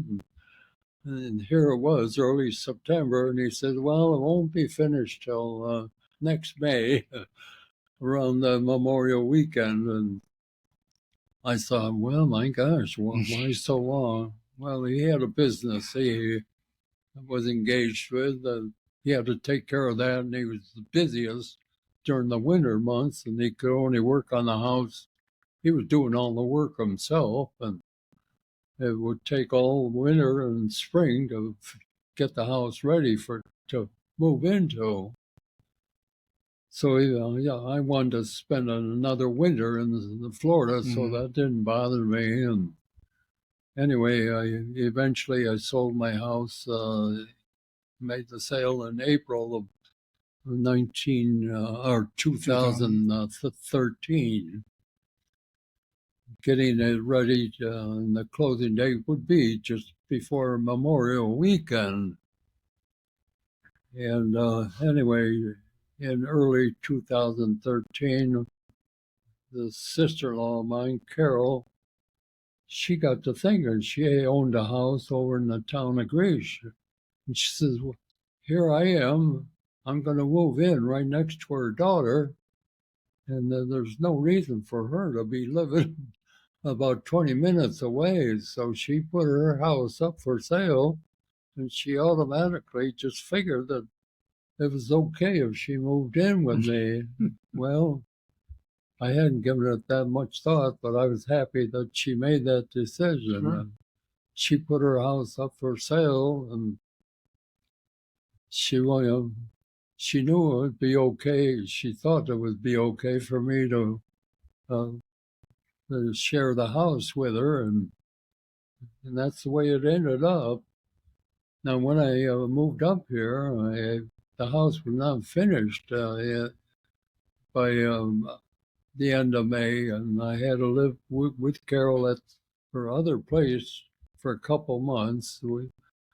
And here it was, early September. And he said, well, it won't be finished till next May, around the Memorial Weekend. And I thought, well, my gosh, why so long? Well, he had a business he was engaged with. He had to take care of that, and he was the busiest during the winter months, and he could only work on the house. He was doing all the work himself, and it would take all winter and spring to get the house ready to move into. So yeah, I wanted to spend another winter in Florida, so that didn't bother me. And anyway, eventually I sold my house, made the sale in April of 2013, getting it ready. And the closing date would be just before Memorial Weekend. And anyway, in early 2013, the sister-in-law of mine, Carol, she got to thinking. She owned a house over in the town of Greece. And she says, well, here I am. I'm going to move in right next to her daughter. And there's no reason for her to be living about 20 minutes away. So she put her house up for sale. And she automatically just figured that it was okay if she moved in with me. Well, I hadn't given it that much thought, but I was happy that she made that decision. Sure. She put her house up for sale, and she knew it would be okay. She thought it would be okay for me to share the house with her, and that's the way it ended up. Now, when I moved up here, the house was not finished by the end of May, and I had to live with Carol at her other place for a couple months.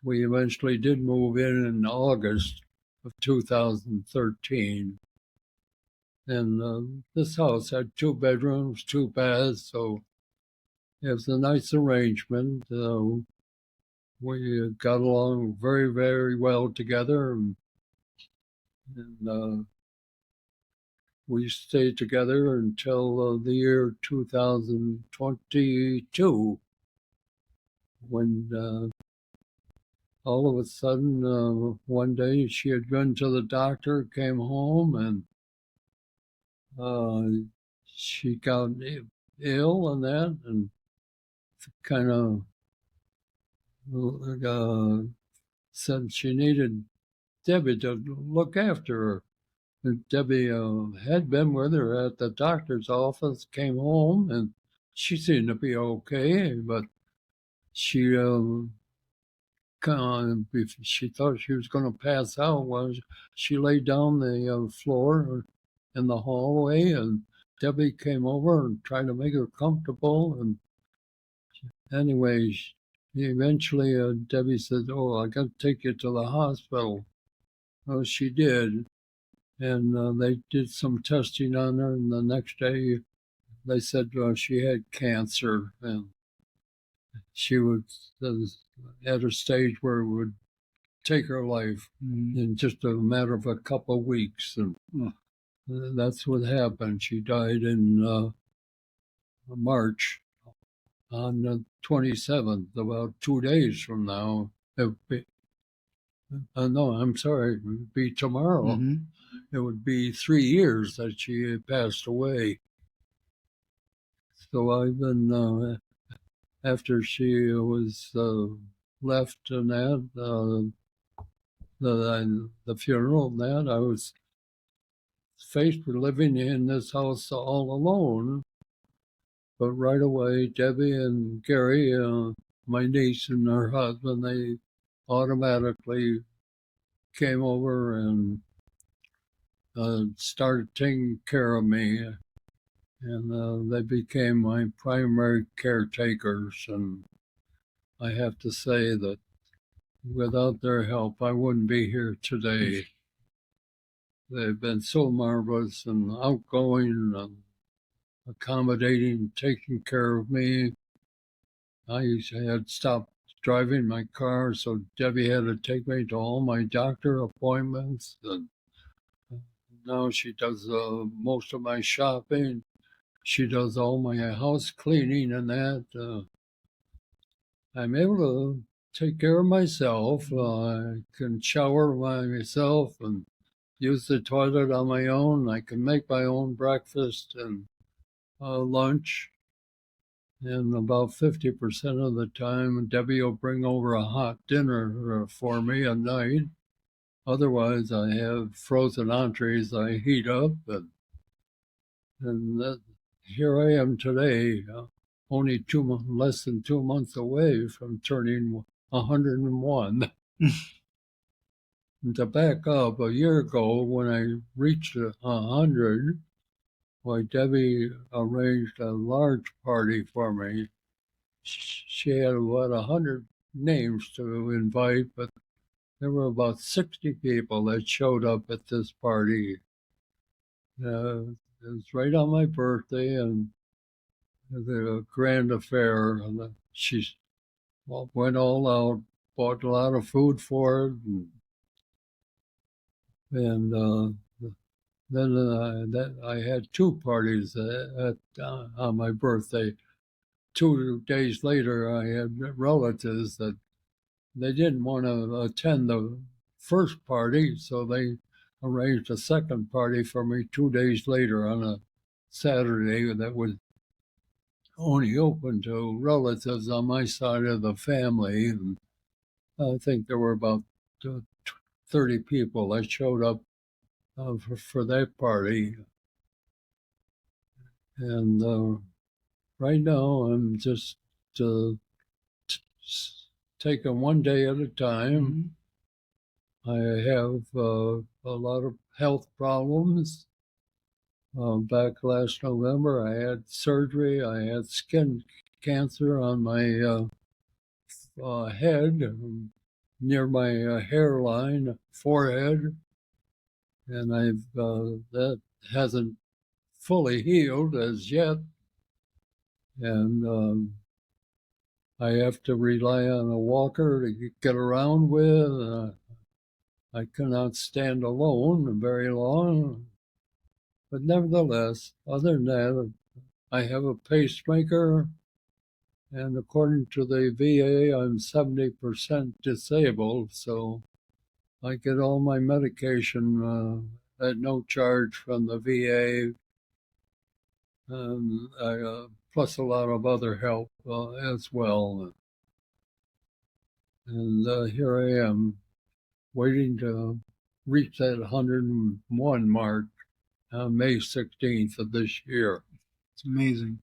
We eventually did move in August of 2013. And this house had 2 bedrooms, 2 baths, so it was a nice arrangement. We got along very, very well together, and we stayed together until the year 2022, when all of a sudden, one day she had been to the doctor, came home, and she got ill and that, and kind of said she needed Debbie to look after her. And Debbie had been with her at the doctor's office, came home, and she seemed to be okay, but she she thought she was going to pass out. Well, she laid down the floor in the hallway, and Debbie came over and tried to make her comfortable. And anyway, eventually Debbie said, "Oh, I got to take you to the hospital." Oh, she did. And they did some testing on her, and the next day they said she had cancer, and she was at a stage where it would take her life in just a matter of a couple of weeks. And that's what happened. She died in March on the 27th, about 2 days from now. No, I'm sorry, it would be tomorrow. Mhm. It would be 3 years that she had passed away. So I've been, after she was left and that, the funeral and that, I was faced with living in this house all alone. But right away, Debbie and Gary, my niece and her husband, they automatically came over and started taking care of me. And they became my primary caretakers. And I have to say that without their help, I wouldn't be here today. They've been so marvelous and outgoing and accommodating, taking care of me. I had stopped driving my car, so Debbie had to take me to all my doctor appointments. And now she does most of my shopping. She does all my house cleaning and that. I'm able to take care of myself. I can shower by myself and use the toilet on my own. I can make my own breakfast and lunch. And about 50% of the time, Debbie will bring over a hot dinner for me at night. Otherwise, I have frozen entrees I heat up. And here I am today, only less than 2 months away from turning 101. And to back up, a year ago, when I reached 100, why Debbie arranged a large party for me. She had about 100 names to invite, but there were about 60 people that showed up at this party. It was right on my birthday, and the grand affair. And she went all out, bought a lot of food for it, and then I had 2 parties on my birthday. 2 days later, I had relatives that they didn't want to attend the first party, so they arranged a second party for me 2 days later on a Saturday that was only open to relatives on my side of the family. And I think there were about 30 people that showed up for that party. And right now, I'm just taking one day at a time. I have a lot of health problems. Back last November, I had surgery. I had skin cancer on my head, near my hairline, forehead, and that hasn't fully healed as yet. And I have to rely on a walker to get around with. I cannot stand alone very long. But nevertheless, other than that, I have a pacemaker, and according to the VA, I'm 70% disabled, so I get all my medication at no charge from the VA, and plus a lot of other help as well. And here I am, waiting to reach that 101 mark on May 16th of this year. It's amazing.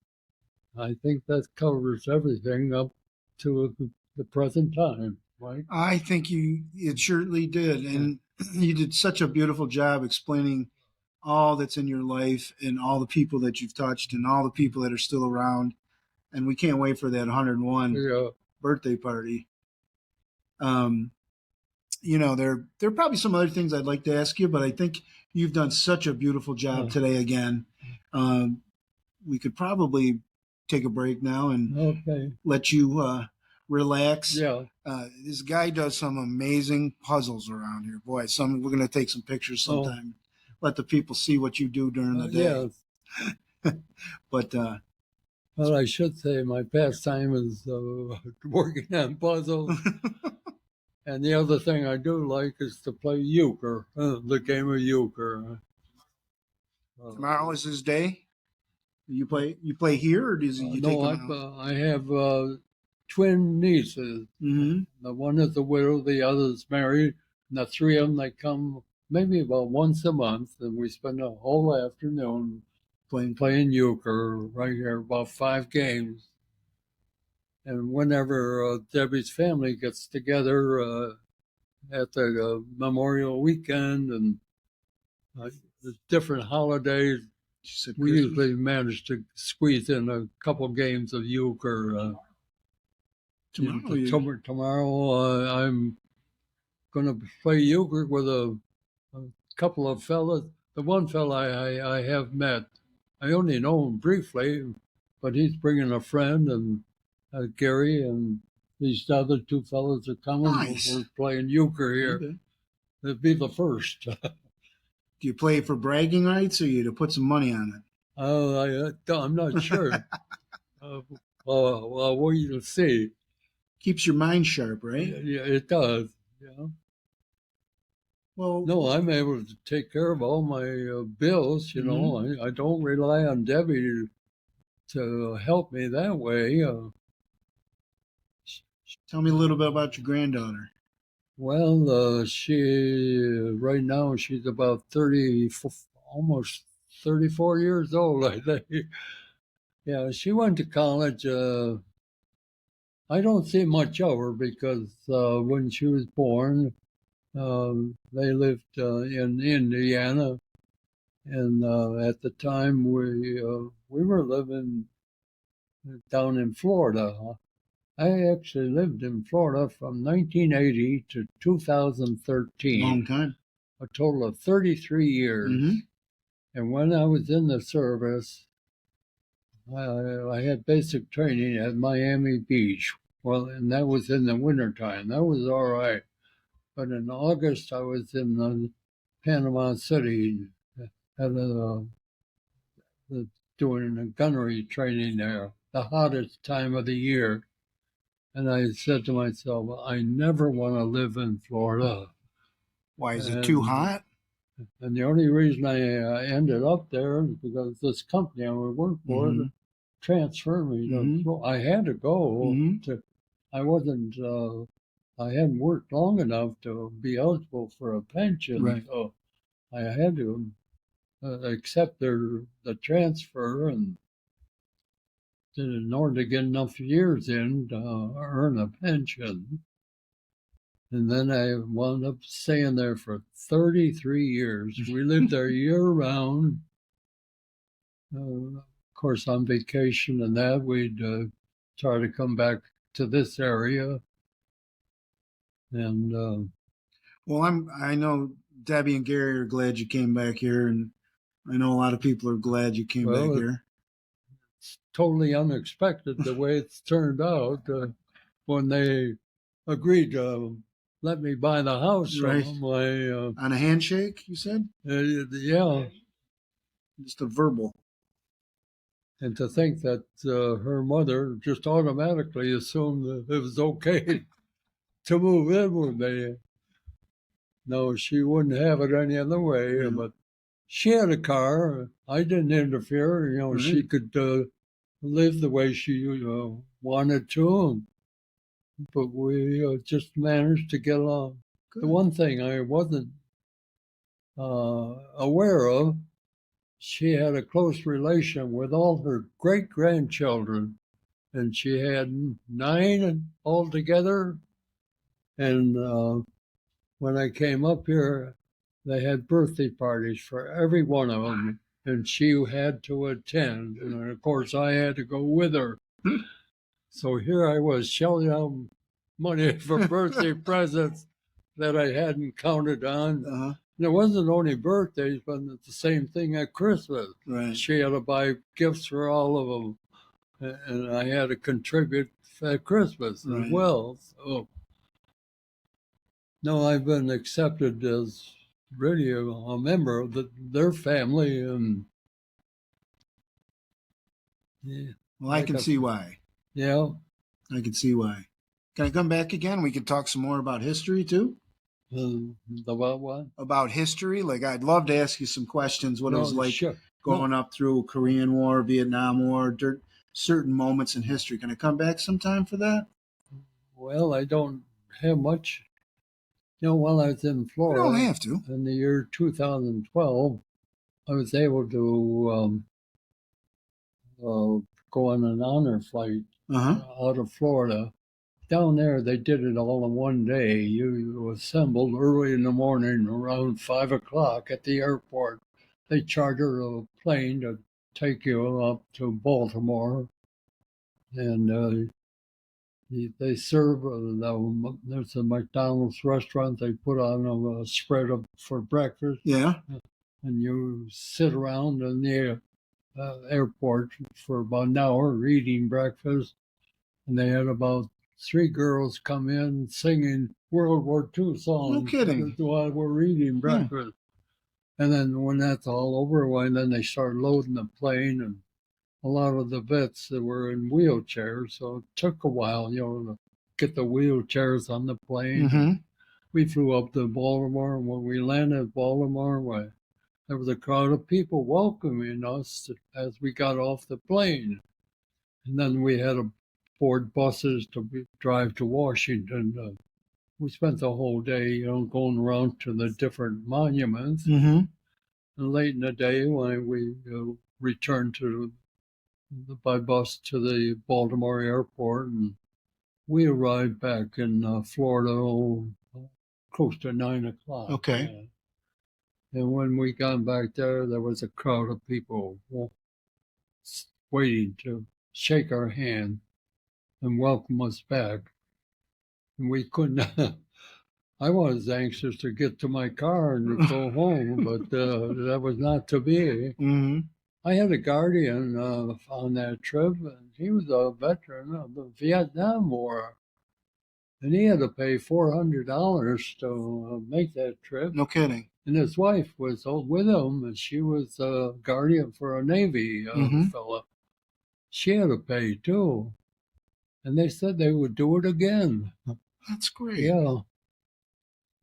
I think that covers everything up to the present time, right? I think it surely did. And you did such a beautiful job explaining all that's in your life and all the people that you've touched and all the people that are still around. And we can't wait for that 101 birthday party. There are probably some other things I'd like to ask you, but I think you've done such a beautiful job today again. We could probably take a break now and let you relax. Yeah. This guy does some amazing puzzles around here. Boy, we're going to take some pictures sometime. Let the people see what you do during the day. Yeah. But Well, I should say my pastime is working on puzzles. And the other thing I do like is to play euchre, the game of euchre. tomorrow is his day. You play here, or does you take No, him out? I have twin nieces. Mm-hmm. The one is a widow, the other is married. And the three of them, they come maybe about once a month, and we spend a whole afternoon playing euchre right here, about 5 games. And whenever Debbie's family gets together at the Memorial Weekend and the different holidays, She said we Christmas. usually manage to squeeze in a couple games of euchre. Tomorrow I'm going to play euchre with a couple of fellas. The one fella I have met, I only know him briefly, but he's bringing a friend, and Gary and these other 2 fellas are coming. Nice. We're playing euchre here. Okay. It'll be the first. Do you play for bragging rights, or you to put some money on it? I'm not sure. Well, we'll see. Keeps your mind sharp, right? Yeah, it does. Yeah. Well, No, I'm able to take care of all my bills. You know, I don't rely on Debbie to help me that way. tell me a little bit about your granddaughter. Well, she right now she's about 30, almost 34 years old, I think. Yeah, she went to college. I don't see much of her because when she was born, they lived in Indiana, and at the time we were living down in Florida. I actually lived in Florida from 1980 to 2013. Long time. A total of 33 years. Mm-hmm. And when I was in the service, I had basic training at Miami Beach. Well, and that was in the wintertime. That was all right. But in August, I was in Panama City doing a gunnery training there, the hottest time of the year. And I said to myself, I never want to live in Florida. Why, is it too hot? And the only reason I ended up there is because this company I would work for transferred me to Florida. I had to go. I hadn't worked long enough to be eligible for a pension. Right. So I had to accept the transfer, and in order to get enough years in to earn a pension. And then I wound up staying there for 33 years. We lived there year-round. Of course, on vacation and that, we'd try to come back to this area. And well, I know Debbie and Gary are glad you came back here, and I know a lot of people are glad you came back here. It's totally unexpected the way it's turned out when they agreed to let me buy the house. Right. On a handshake, you said? Yeah. Just a verbal. And to think that her mother just automatically assumed that it was okay to move in with me. No, she wouldn't have it any other way. But she had a car. I didn't interfere. You know, she could live the way she wanted to. But we just managed to get along. Good. The one thing I wasn't aware of, she had a close relation with all her great-grandchildren, and she had 9 altogether. And when I came up here, they had birthday parties for every one of them, and she had to attend. And of course, I had to go with her. So here I was shelling out money for birthday presents that I hadn't counted on. And it wasn't only birthdays, but it's the same thing at Christmas. Right. She had to buy gifts for all of them, and I had to contribute at Christmas Right. as well. So, no, I've been accepted as really a member of their family, and yeah, Well, I can see why. yeah. I can see why. Can I come back again? We could talk some more about history too. About what? About history, like I'd love to ask you some questions. What it was No, like sure. going up through Korean War, Vietnam War, certain moments in history. Can I come back sometime for that? Well, I don't have much. While I was in You Florida don't have to. in the year 2012, I was able to go on an honor flight Uh huh. out of Florida. Down there, they did it all in one day. You assembled early in the morning around 5 o'clock at the airport. They chartered a plane to take you up to Baltimore, and they serve. There's a McDonald's restaurant. They put on a spread for breakfast, Yeah. and you sit around in the airport for about an hour eating breakfast. And they had about 3 girls come in singing World War II songs. No kidding. While we're eating breakfast. And then when that's all over, then they start loading the plane, and a lot of the vets that were in wheelchairs, so it took a while, to get the wheelchairs on the plane. Mm-hmm. We flew up to Baltimore, and when we landed at Baltimore, there was a crowd of people welcoming us as we got off the plane. And then we had to board buses to drive to Washington. We spent the whole day, going around to the different monuments. Mm-hmm. And late in the day, when we returned by bus to the Baltimore airport, and we arrived back in Florida close to 9 o'clock. Okay. And when we got back there was a crowd of people waiting to shake our hand and welcome us back. And we couldn't. I was anxious to get to my car and to go home, but that was not to be. Mm-hmm. I had a guardian on that trip, and he was a veteran of the Vietnam War. And he had to pay $400 to make that trip. No kidding. And his wife was with him, and she was a guardian for a Navy fella. She had to pay too. And they said they would do it again. That's great. Yeah.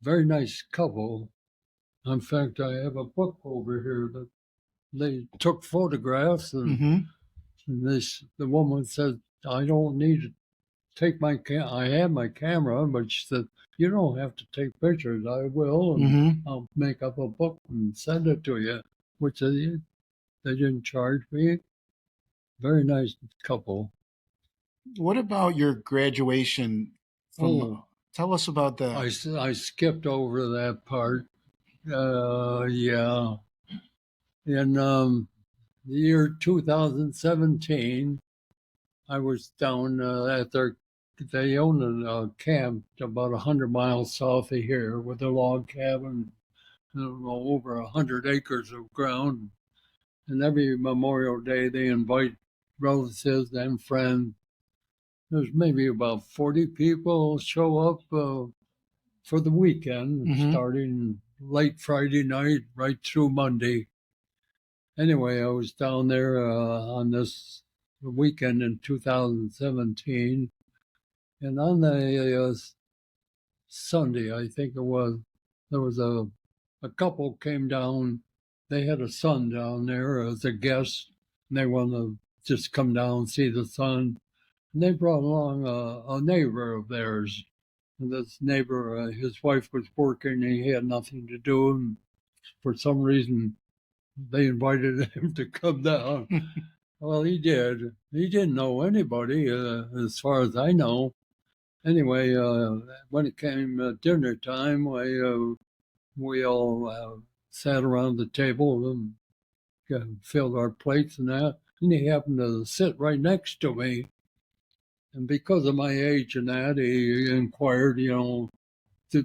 Very nice couple. In fact, I have a book over here that they took photographs, and, Mm-hmm. and the woman said, I don't need to take my I have my camera, but she said, you don't have to take pictures. I will, and Mm-hmm. I'll make up a book and send it to you, which they didn't charge me. Very nice couple. What about your graduation? Tell us about that. I skipped over that part. Yeah. In the year 2017, I was down at they own a camp about 100 miles south of here with a log cabin, over 100 acres of ground. And every Memorial Day, they invite relatives and friends. There's maybe about 40 people show up for the weekend, starting late Friday night right through Monday. Anyway, I was down there on this weekend in 2017, and on the Sunday, I think it was, there was a couple came down. They had a son down there as a guest, and they wanted to just come down and see the son. And they brought along a neighbor of theirs. And this neighbor, his wife was working, and he had nothing to do. And for some reason, they invited him to come down. Well, he did. He didn't know anybody, as far as I know. Anyway, when it came dinner time, we all sat around the table and filled our plates and that. And he happened to sit right next to me. And because of my age and that, he inquired,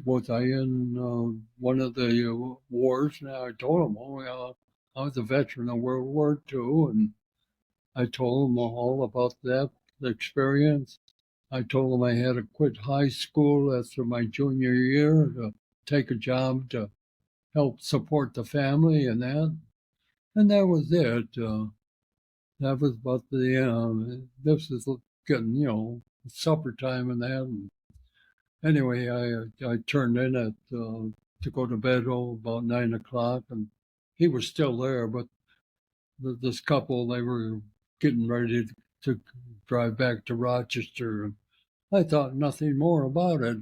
was I in one of the wars? And I told him, I was a veteran of World War II, and I told him all about that experience. I told them I had to quit high school after my junior year to take a job to help support the family and that. And that was it. That was about this is getting, supper time and that. And anyway, I turned in at to go to bed about 9 o'clock, and he was still there. But this couple, they were getting ready to drive back to Rochester. And I thought nothing more about it.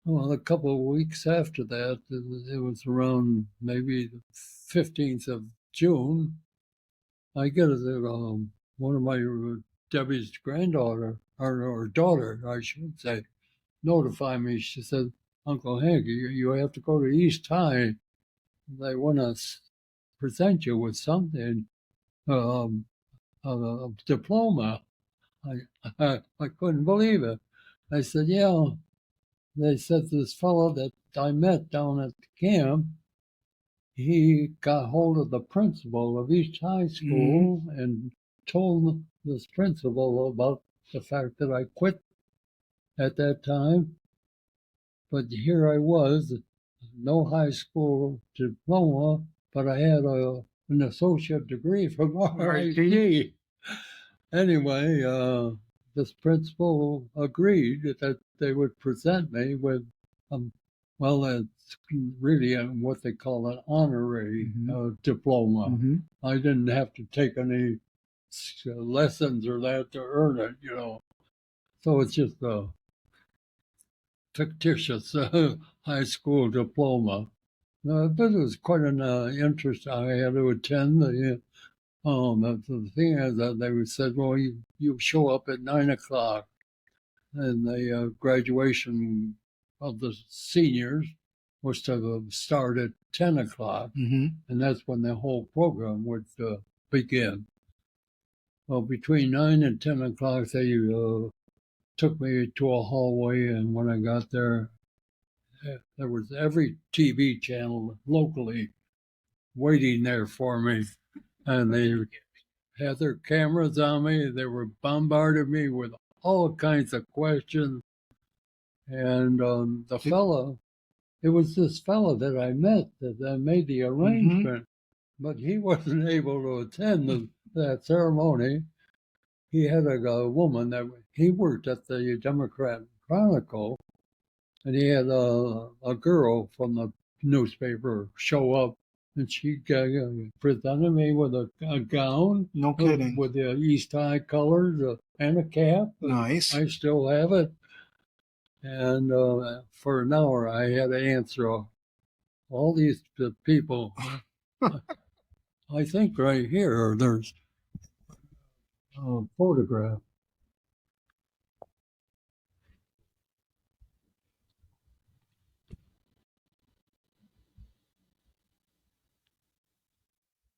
Well, a couple of weeks after that, it was around maybe the 15th of June. I get one of my Debbie's granddaughter, or daughter, I should say, notify me. She said, "Uncle Hank, you have to go to East High. They want to present you with something, a diploma." I couldn't believe it. I said, "Yeah." They said this fellow that I met down at the camp, he got hold of the principal of East High School and told this principal about the fact that I quit at that time. But here I was, no high school diploma, but I had an associate degree from RIT. Anyway, this principal agreed that they would present me with, it's really what they call an honorary diploma. Mm-hmm. I didn't have to take any lessons or that to earn it, So it's just a fictitious high school diploma. But it was quite an interest I had to attend. The thing is that they said, well, you show up at 9 o'clock, and the graduation of the seniors was to start at 10 o'clock, Mm-hmm. and that's when the whole program would begin. Well, between 9 and 10 o'clock, they took me to a hallway, and when I got there was every TV channel locally waiting there for me, and they had their cameras on me. They were bombarding me with all kinds of questions. And the fella, it was this fella that I met that I made the arrangement, but he wasn't able to attend that ceremony. He had a woman that he worked at the Democrat Chronicle, and he had a girl from the newspaper show up, and she presented me with a gown. No kidding. With the East High colors and a cap. Nice. I still have it. And for an hour, I had to answer all these people. I think right here, there's a photograph.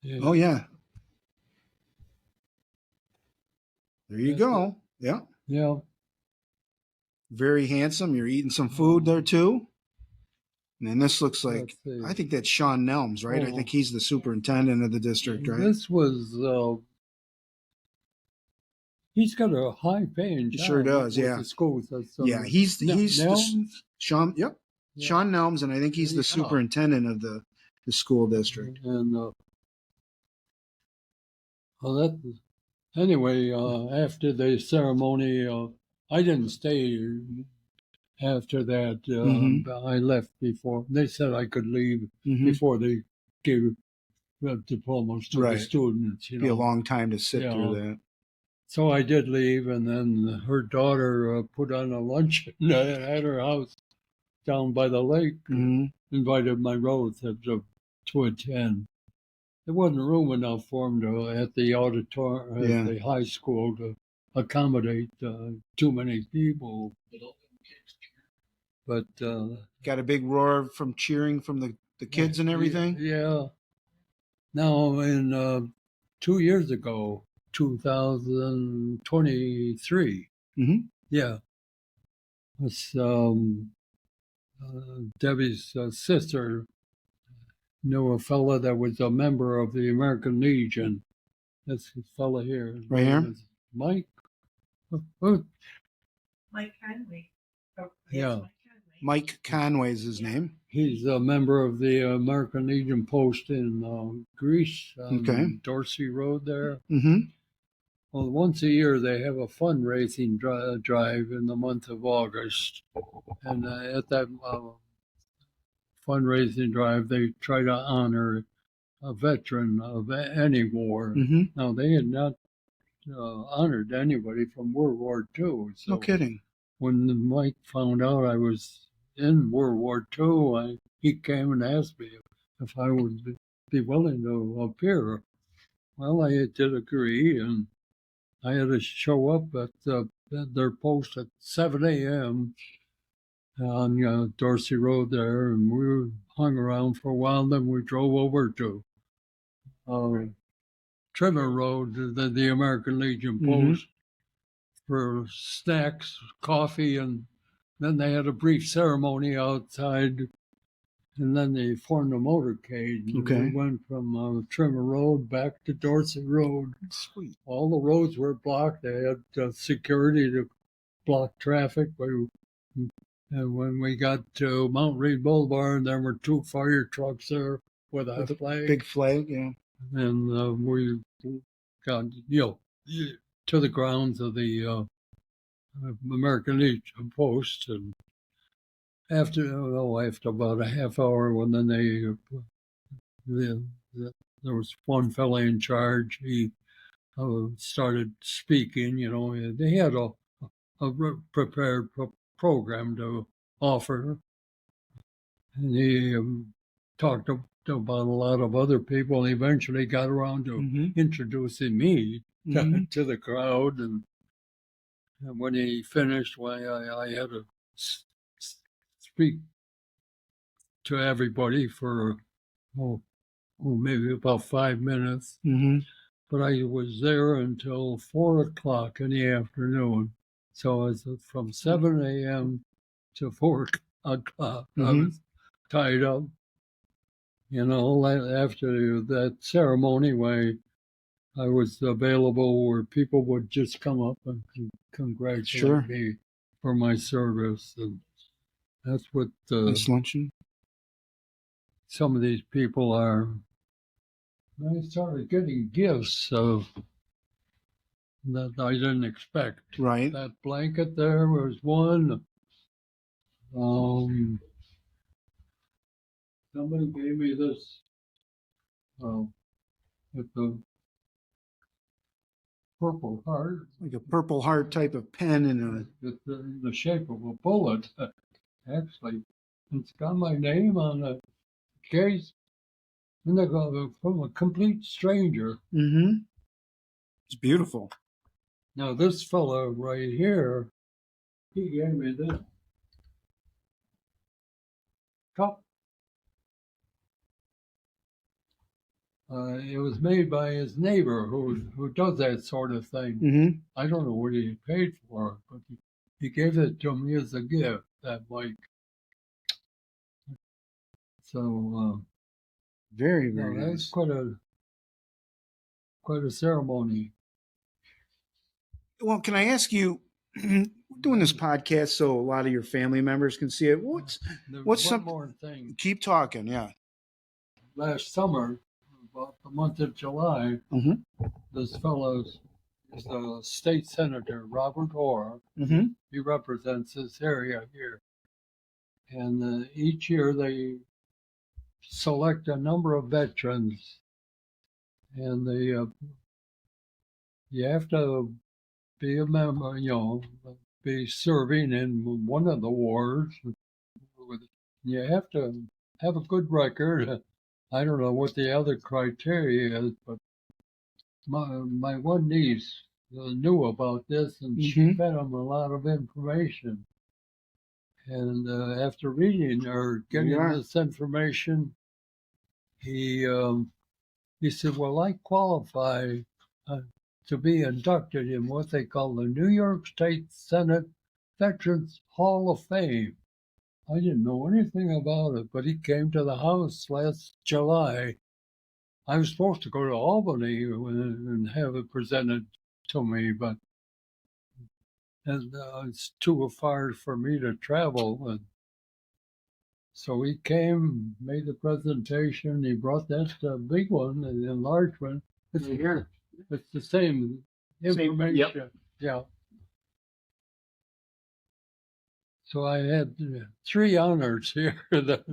Yeah. Oh, yeah. There you go. Yeah. Yeah. Very handsome. You're eating some food there, too. And then this looks like, Let's see. I think that's Sean Nelms, right? I Oh. think he's the superintendent of the district, right? This was, he's got a high paying He job. sure does, with yeah. The schools. That's, Yeah, he's Nelms? Sean, yep. Yeah. Sean Nelms, and I think he's the There you go. superintendent of the school district. And anyway, after the ceremony, I didn't stay after that. I left before. They said I could leave Mhm. before they gave diplomas to the Right. students. Be a long time to sit through that. So I did leave, and then her daughter put on a luncheon at her house down by the lake. Mhm. Invited my relatives to attend. There wasn't room enough for them at the auditorium, Yeah. at the high school, to accommodate too many people. But Got a big roar from cheering from the kids and everything. Yeah. Now, in 2 years ago, 2023. Mhm. Yeah. It's Debbie's sister knew a fella that was a member of the American Legion. That's this fella here. His Right name here? is Mike. Mike Conway. Oh, Yeah. Mike Conway. Mike Conway is his name. He's a member of the American Legion post in Greece on Okay. Dorsey Road there. Mm-hmm. Well, once a year they have a fundraising drive in the month of August, and at that fundraising drive they try to honor a veteran of any war. Mm-hmm. Now they had not honored anybody from World War II. So No kidding. when Mike found out I was in World War II, he came and asked me if I would be willing to appear. Well, I did agree, and I had to show up at their post at 7 a.m. on Dorsey Road there, and we hung around for a while. Then we drove over to Trimmer Road, the American Legion Mhm. post, for snacks, coffee, and then they had a brief ceremony outside, and then they formed a motorcade. Okay. We went from Trimmer Road back to Dorsey Road. Sweet. All the roads were blocked. They had security to block traffic. And when we got to Mount Reed Boulevard, there were 2 fire trucks there with a With a flag. Big flag, yeah. And we got, to the grounds of the American Legion post. And after about a half hour, when then there was one fella in charge. He started speaking. They had a prepared program to offer, and he talked about a lot of other people, and eventually got around to Mm-hmm. introducing me Mhm. to the crowd. And when he finished, I had to speak to everybody for maybe about 5 minutes. Mm-hmm. But I was there until 4 o'clock in the afternoon. So it was from 7 a.m. to 4 o'clock. I Mhm. was tied up. After that ceremony, where I was available, where people would just come up and congratulate Sure. me for my service. And that's what This luncheon. some of these people are. I started getting gifts that I didn't expect. Right. That blanket there was one. Somebody gave me this with the Purple Heart, Like a Purple Heart type of pen and with the shape of a bullet. Actually, it's got my name on the case, and they got from a complete stranger. Mm-hmm. It's beautiful. Now this fella right here, he gave me this cup. It was made by his neighbor who does that sort of thing. Mm-hmm. I don't know what he paid for it, but he gave it to me as a gift, that Mike. So Very, very that's nice. quite a ceremony. Well, can I ask you, we're doing this podcast so a lot of your family members can see it. What's There's What's one some- more thing? keep talking, yeah. Last summer, about the month of July, Mhm. this fellow is the state senator, Robert Orr. Mm-hmm. He represents this area here. And each year they select a number of veterans, and you have to be a member, be serving in one of the wars. You have to have a good record. I don't know what the other criteria is, but my one niece knew about this, and she Mhm. fed him a lot of information. And after reading or getting Yeah. this information, he said, "Well, I qualify to be inducted in what they call the New York State Senate Veterans Hall of Fame." I didn't know anything about it, but he came to the house last July. I was supposed to go to Albany and have it presented to me, but and it's too far for me to travel. And so he came, made the presentation. He brought that big one, the enlarged one. It's Here. It's the same Same, information. yep. Yeah. So I had 3 honors here that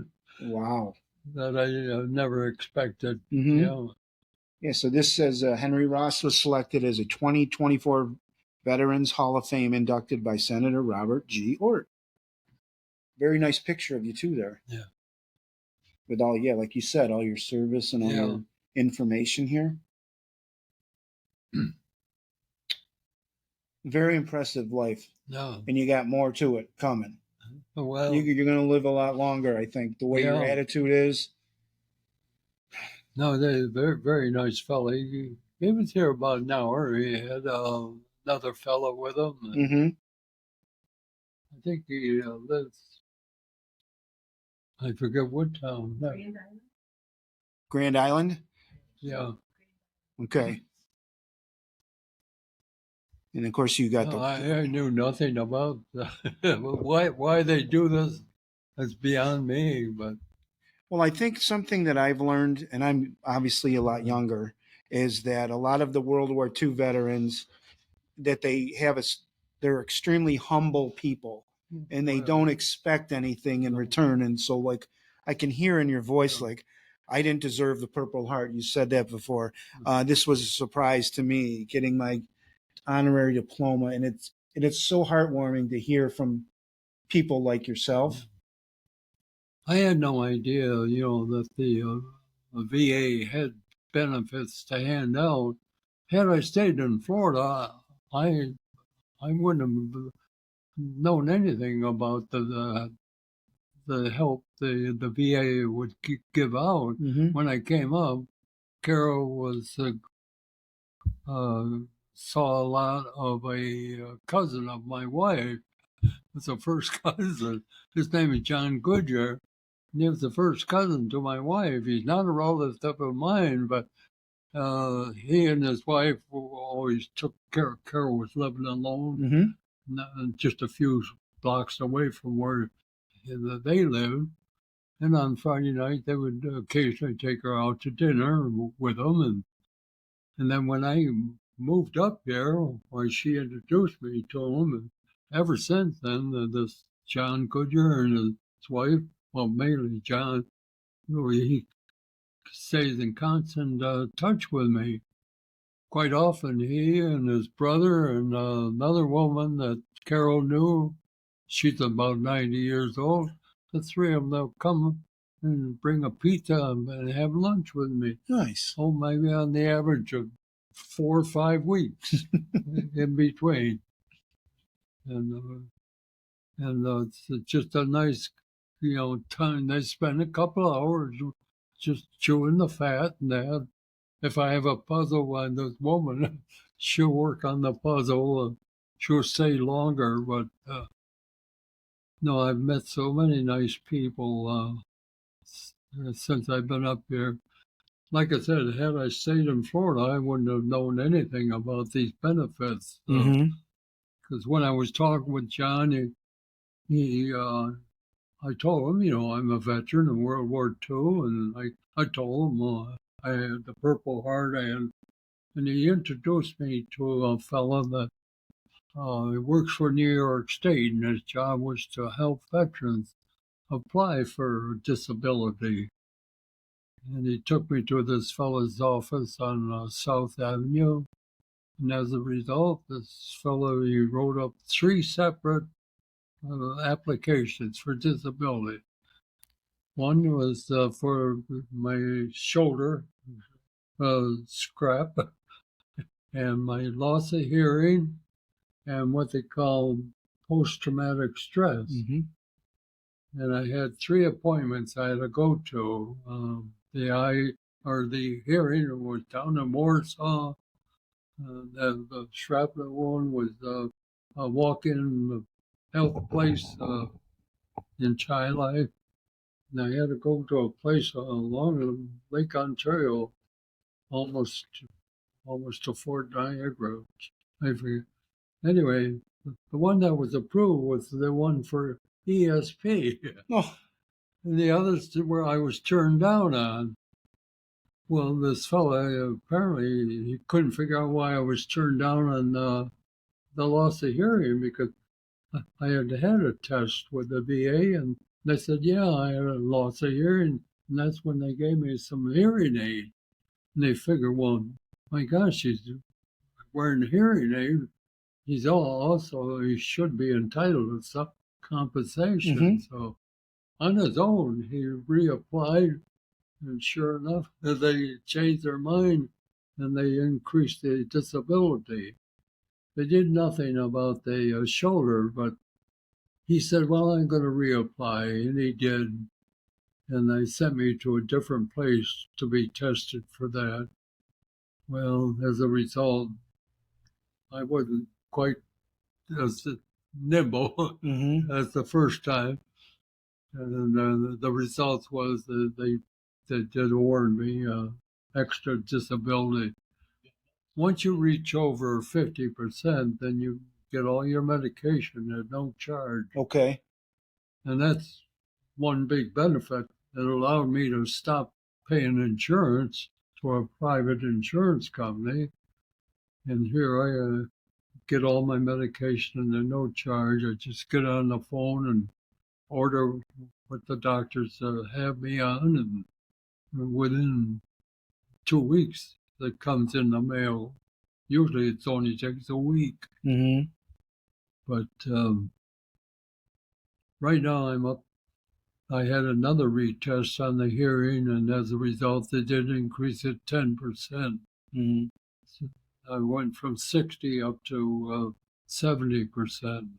Wow. I never expected. Mhm. You know. Yeah, so this says Henry Ross was selected as a 2024 Veterans Hall of Fame inducted by Senator Robert G. Hort. Very nice picture of you too there. Yeah. With all, yeah, like you said, all your service and all Yeah. your information here. Very impressive life, No. and you got more to it coming. Well, You're going to live a lot longer, I think. The way your Yeah. attitude is. no, they're very, very nice fellow. He was here about an hour. He had another fellow with him. Mm-hmm. I think he lives, I forget what town. Grand Island. Yeah. Okay. And of course, you got No, the. I knew nothing about why they do this. That's beyond me. But Well, I think something that I've learned, and I'm obviously a lot younger, is that a lot of the World War II veterans, that they're extremely humble people, and they don't expect anything in return. And so, like, I can hear in your voice, like, I didn't deserve the Purple Heart. You said that before. This was a surprise to me, getting my honorary diploma, and it's so heartwarming to hear from people like yourself. I had no idea, that the VA had benefits to hand out. Had I stayed in Florida, I wouldn't have known anything about the help the VA would give out. Mm-hmm. When I came up, Carol was saw a lot of a cousin of my wife. It's a first cousin. His name is John Goodyear. And he was the first cousin to my wife. He's not a relative of mine, but he and his wife always took care. Carol was living alone, just a few blocks away from where they lived. And on Friday night, they would occasionally take her out to dinner with them. And then when I moved up here, why she introduced me to him. And ever since then, this John Goodyear and his wife, well, mainly John, he stays in constant touch with me. Quite often, he and his brother and another woman that Carol knew, she's about 90 years old, the 3 of them, they'll come and bring a pizza and have lunch with me. Nice. Oh, maybe on the average of 4 or 5 weeks in between. And it's just a nice, time. They spend a couple of hours just chewing the fat. And that, if I have a puzzle on this woman, she'll work on the puzzle. She'll stay longer. But no, I've met so many nice people since I've been up here. Like I said, had I stayed in Florida, I wouldn't have known anything about these benefits. Because when I was talking with John, I told him, I'm a veteran in World War II, and I told him I had the Purple Heart, and he introduced me to a fellow that works for New York State, and his job was to help veterans apply for disability. And he took me to this fellow's office on South Avenue. And as a result, this fellow, he wrote up 3 separate applications for disability. One was for my shoulder scrap and my loss of hearing and what they call post-traumatic stress. And I had 3 appointments I had to go to. The hearing was down in Warsaw. The shrapnel one was a walk-in health place in Chile. And I had to go to a place along Lake Ontario, almost to Fort Niagara. I forget. Anyway, The one that was approved was the one for ESP. Oh, And the others were I was turned down on. Well, this fella apparently he couldn't figure out why I was turned down on the loss of hearing because I had had a test with the VA and they said, yeah, I had a loss of hearing. And that's when they gave me some hearing aid. And they figured, well, my gosh, he's wearing a hearing aid. He's also, he should be entitled to some compensation. Mhm. So on his own, he reapplied. And sure enough, they changed their mind and they increased the disability. They did nothing about the shoulder, but he said, well, I'm going to reapply. And he did. And they sent me to a different place to be tested for that. Well, as a result, I wasn't quite as nimble mhm. as the first time. And the results was that they did award me extra disability. Once you reach over 50%, then you get all your medication at no charge. Okay. And that's one big benefit. It allowed me to stop paying insurance to a private insurance company. And here I get all my medication at no charge. I just get on the phone and order what the doctors have me on, and within 2 weeks, it comes in the mail. Usually, it only takes a week, Mhm. but right now I'm up. I had another retest on the hearing, and as a result, they did increase it 10%. Mhm. So I went from 60 up to 70%.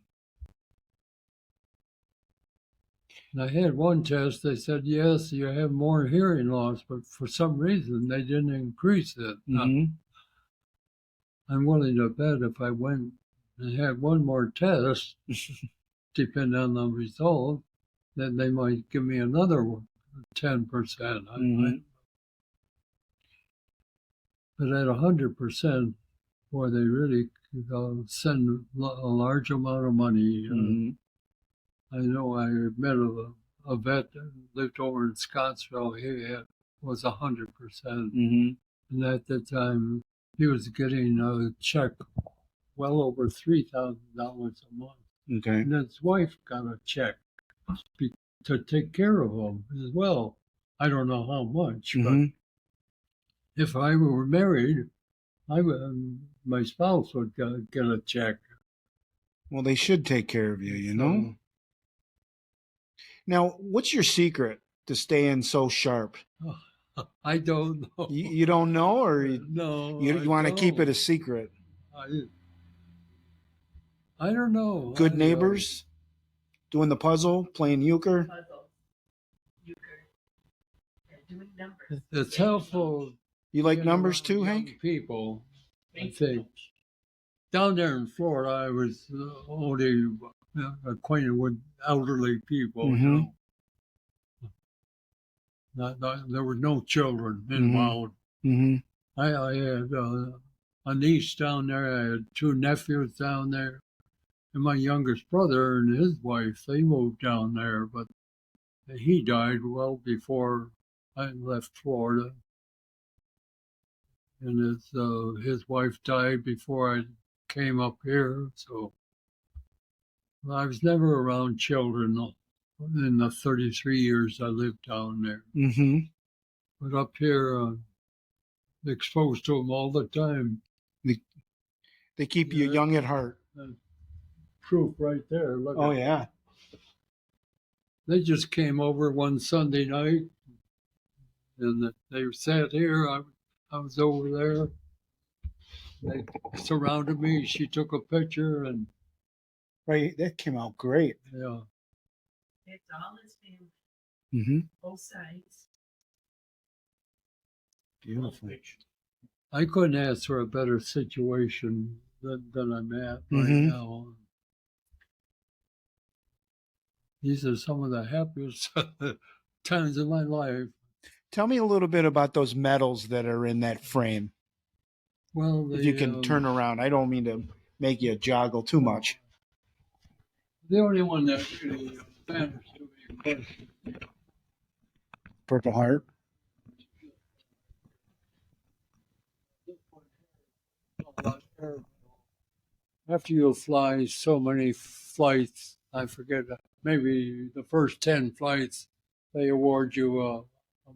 And I had one test, they said, yes, you have more hearing loss, but for some reason they didn't increase it. Mhm. I'm willing to bet if I went and had one more test, depending on the result, then they might give me another one, 10%. Mhm. But at 100%, boy, they really send a large amount of money. Mhm. I know I met a vet that lived over in Scottsville. He was 100%. Mhm. And at that time, he was getting a check well over $3,000 a month. Okay. And his wife got a check to take care of him as well. I don't know how much, Mhm. but if I were married, my spouse would get a check. Well, they should take care of you, you know? Now, what's your secret to staying so sharp? So, I don't know. You don't know, or No, you want to keep it a secret? I don't know. Good neighbors, doing the puzzle, playing euchre. Puzzle, euchre, and doing numbers. It's helpful. You like being numbers around too, young Hank? People, I Thanks think. much. Down there in Florida, I was only acquainted with elderly people. You Mhm. know, there were no children Mhm. involved. Mhm. I had a niece down there. I had two nephews down there, and my youngest brother and his wife. They moved down there, but he died well before I left Florida, and his wife died before I came up here. So I was never around children in the 33 years I lived down there. Mhm. But up here, exposed to them all the time. They keep you Yeah. young at heart. Proof right there. Look Oh at yeah. They just came over one Sunday night, and they sat here. I was over there. They surrounded me. She took a picture, and Right. That came out great. yeah, It's all his family, Mhm. both sides. Beautiful. I couldn't ask for a better situation than I'm at right Mhm. now. These are some of the happiest times of my life. Tell me a little bit about those medals that are in that frame. Well, If you can turn around. I don't mean to make you joggle too much. The only one that really matters to me was Purple Heart. after you fly so many flights, I forget, maybe the first 10 flights, they award you a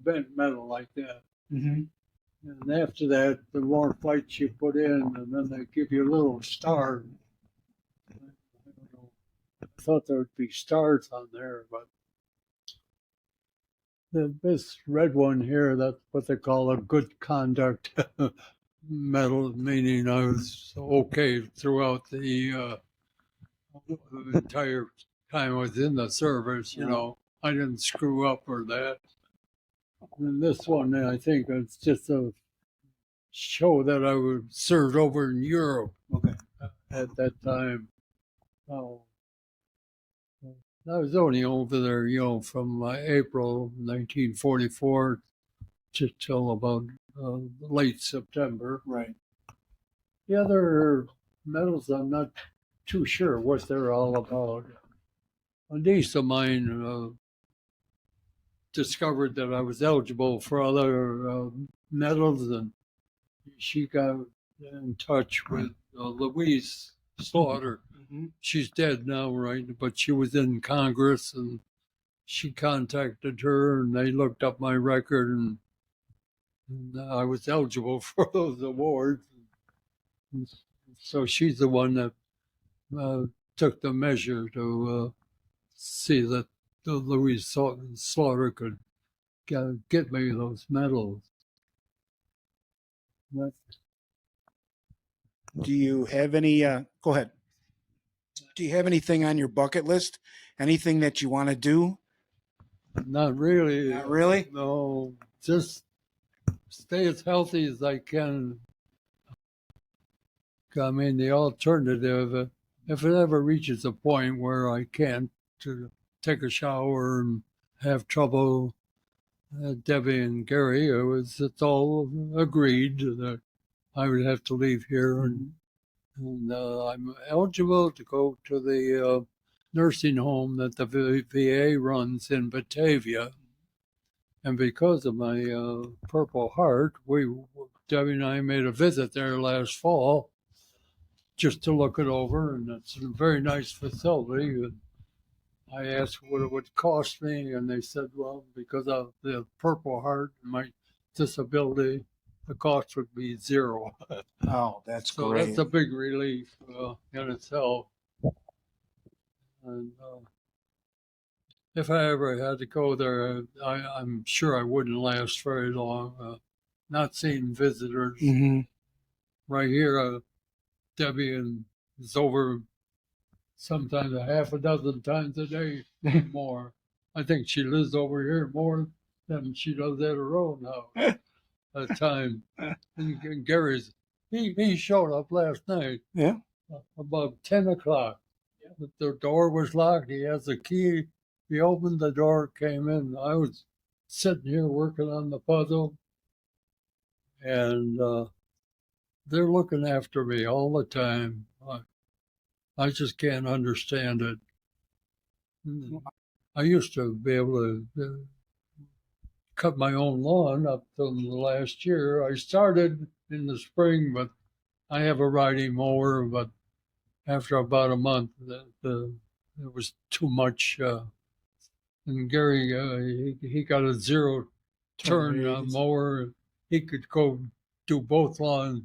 bent medal like that. Mm-hmm. And after that, the more flights you put in, and then they give you a little star. I don't know. I thought there would be stars on there, but this red one here, that's what they call a good conduct medal, meaning I was okay throughout the entire time I was in the service. You know, I didn't screw up or that. And this one, I think it's just a show that I was served over in Europe Okay. at that time. Oh, I was only over there, from April 1944 till about late September. Right. The other medals, I'm not too sure what they're all about. A niece of mine discovered that I was eligible for other medals, and she got in touch with Louise Slaughter. Mm-hmm. She's dead now, right? But she was in Congress, and she contacted her, and they looked up my record, and I was eligible for those awards. And so she's the one that took the measure to see that the Louise Slaughter could get me those medals. But Do you have any? Go ahead. Do you have anything on your bucket list? Anything that you want to do? not really. Not really. No, just stay as healthy as I can. I mean, the alternative, if it ever reaches a point where I can't take a shower and have trouble, Debbie and Gary, it's all agreed that I would have to leave here, and I'm eligible to go to the nursing home that the VA runs in Batavia. And because of my Purple Heart, Debbie and I made a visit there last fall just to look it over, and it's a very nice facility. I asked what it would cost me, and they said, well, because of the Purple Heart and my disability, the cost would be zero. Oh, that's So great. that's a big relief in itself. And if I ever had to go there, I'm sure I wouldn't last very long. Not seeing visitors. Mm-hmm. Right here, Debbie is over sometimes a half a dozen times a day more. I think she lives over here more than she does at her own house at time. And Gary's, he showed up last night. Yeah. About 10 o'clock. The door was locked. He has a key. He opened the door, came in. I was sitting here working on the puzzle, and they're looking after me all the time. I just can't understand it. I used to be able to cut my own lawn up till the last year. I started in the spring, but I have a riding mower, but after about a month, it was too much. And Gary, he got a zero turn mower. He could go do both lawns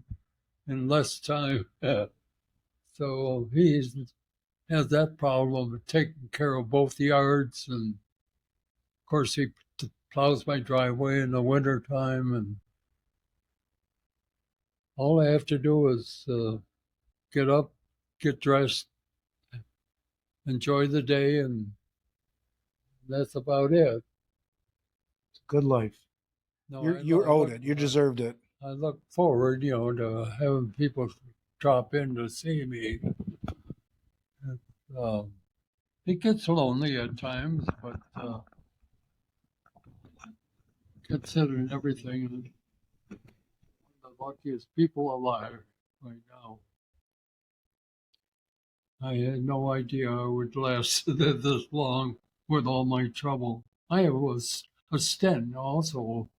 in less time. So he has that problem of taking care of both yards. And of course, he plows my driveway in the wintertime. And all I have to do is get up, get dressed, enjoy the day, and that's about it. It's a good life. No, You owed it. You deserved it. I look forward, to having people drop in to see me. It gets lonely at times, but considering everything, I'm the luckiest people alive right now. I had no idea I would last this long with all my trouble. I have a stent also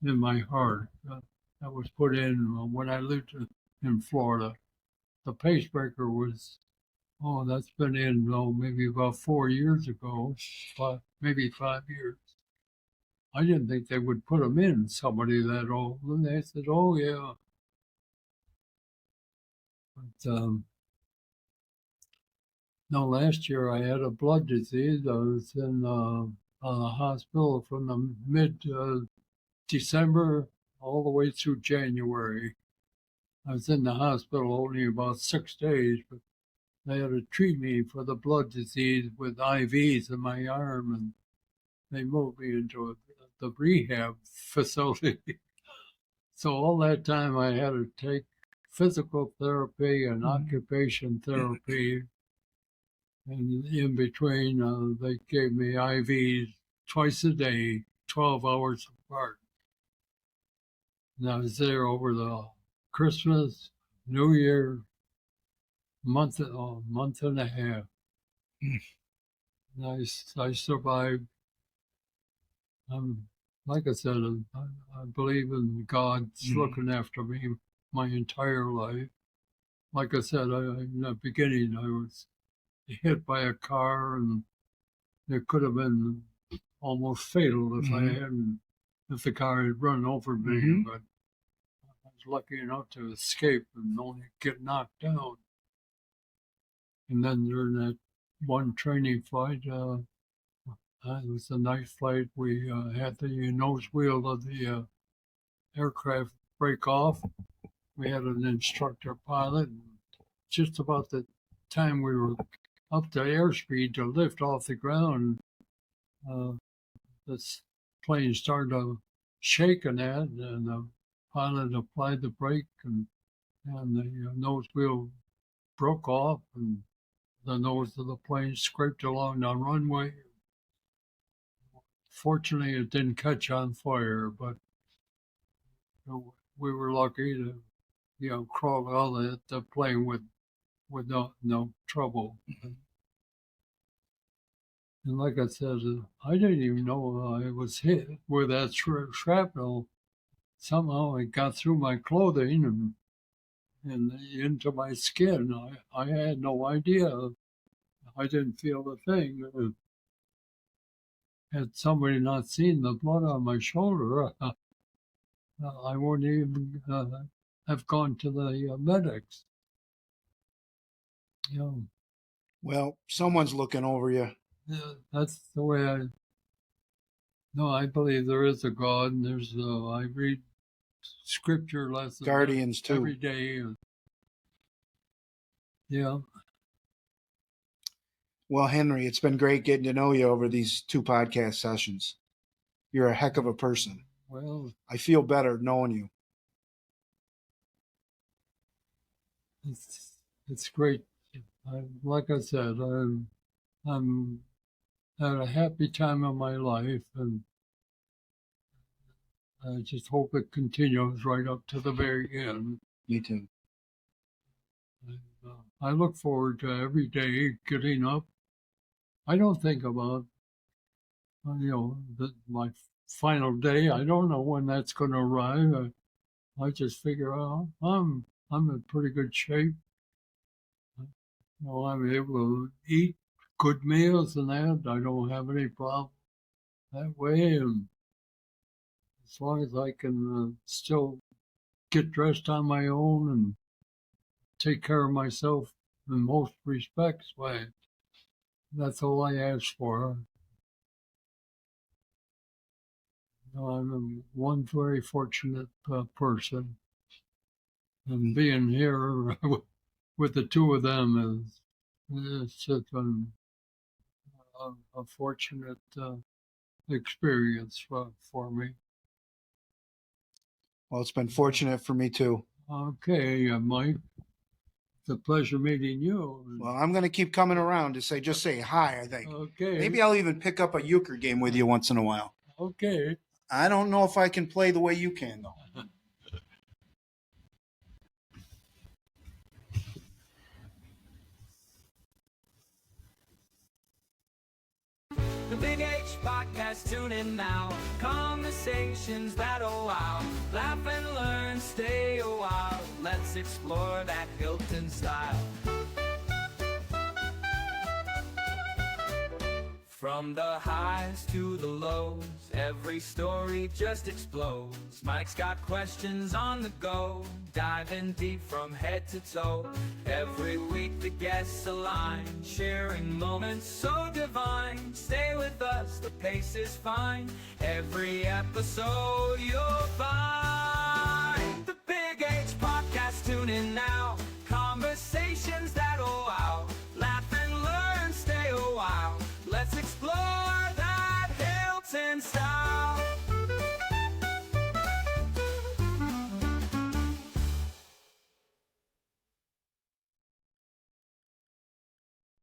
in my heart that was put in when I lived in Florida. The pacemaker was, that's been in, maybe about 4 years ago, maybe 5 years. I didn't think they would put them in somebody that old. And they said, oh, yeah. But, no, last year I had a blood disease. I was in the hospital from the mid December all the way through January. I was in the hospital only about 6 days, but they had to treat me for the blood disease with IVs in my arm, and they moved me into the rehab facility. So all that time I had to take physical therapy and occupation therapy. And in between, they gave me IVs twice a day, 12 hours apart. And I was there over the Christmas, New Year, month and a half. And I survived. Like I said, I believe in God's looking after me my entire life. Like I said, in the beginning, I was hit by a car, and it could have been almost fatal if the car had run over me. But I was lucky enough to escape and only get knocked down. And then during that one training flight, it was a night flight. We had the nose wheel of the aircraft break off. We had an instructor pilot. And just about the time we were up to airspeed to lift off the ground, this plane started to shake and the pilot applied the brake, and the nose wheel broke off, and the nose of the plane scraped along the runway. Fortunately, it didn't catch on fire, but we were lucky to, crawl out of the plane with no trouble. And like I said, I didn't even know I was hit with that shrapnel. Somehow it got through my clothing and into my skin. I had no idea. I didn't feel a thing. Had somebody not seen the blood on my shoulder, I wouldn't even have gone to the medics. Well, someone's looking over you. That's the way I believe there is a God, and I read scripture lessons Guardians too. every day. Yeah. Well, Henry, it's been great getting to know you over these 2 podcast sessions. You're a heck of a person. Well, I feel better knowing you. it's great. Like I said, I'm at a happy time of my life, and I just hope it continues right up to the very end. Me too. And, I look forward to every day getting up. I don't think about, my final day. I don't know when that's going to arrive. I just figure out I'm in pretty good shape. I'm able to eat good meals and that. I don't have any problem that way. And as long as I can still get dressed on my own and take care of myself in most respects, why, that's all I ask for. I'm one very fortunate person, and being here with the 2 of them it's just been a fortunate experience for me. Well, it's been fortunate for me too. Okay, Mike. It's a pleasure meeting you. Well, I'm going to keep coming around to just say hi, I think. Okay. Maybe I'll even pick up a euchre game with you once in a while. Okay. I don't know if I can play the way you can, though. The Big H Podcast, tune in now. Conversations that'll wow. Laugh and learn, stay a while. Let's explore that Hilton style. From the highs to the lows, every story just explodes. Mike's got questions on the go, diving deep from head to toe. Every week the guests align, sharing moments so divine. Stay with us, the pace is fine. Every episode you'll find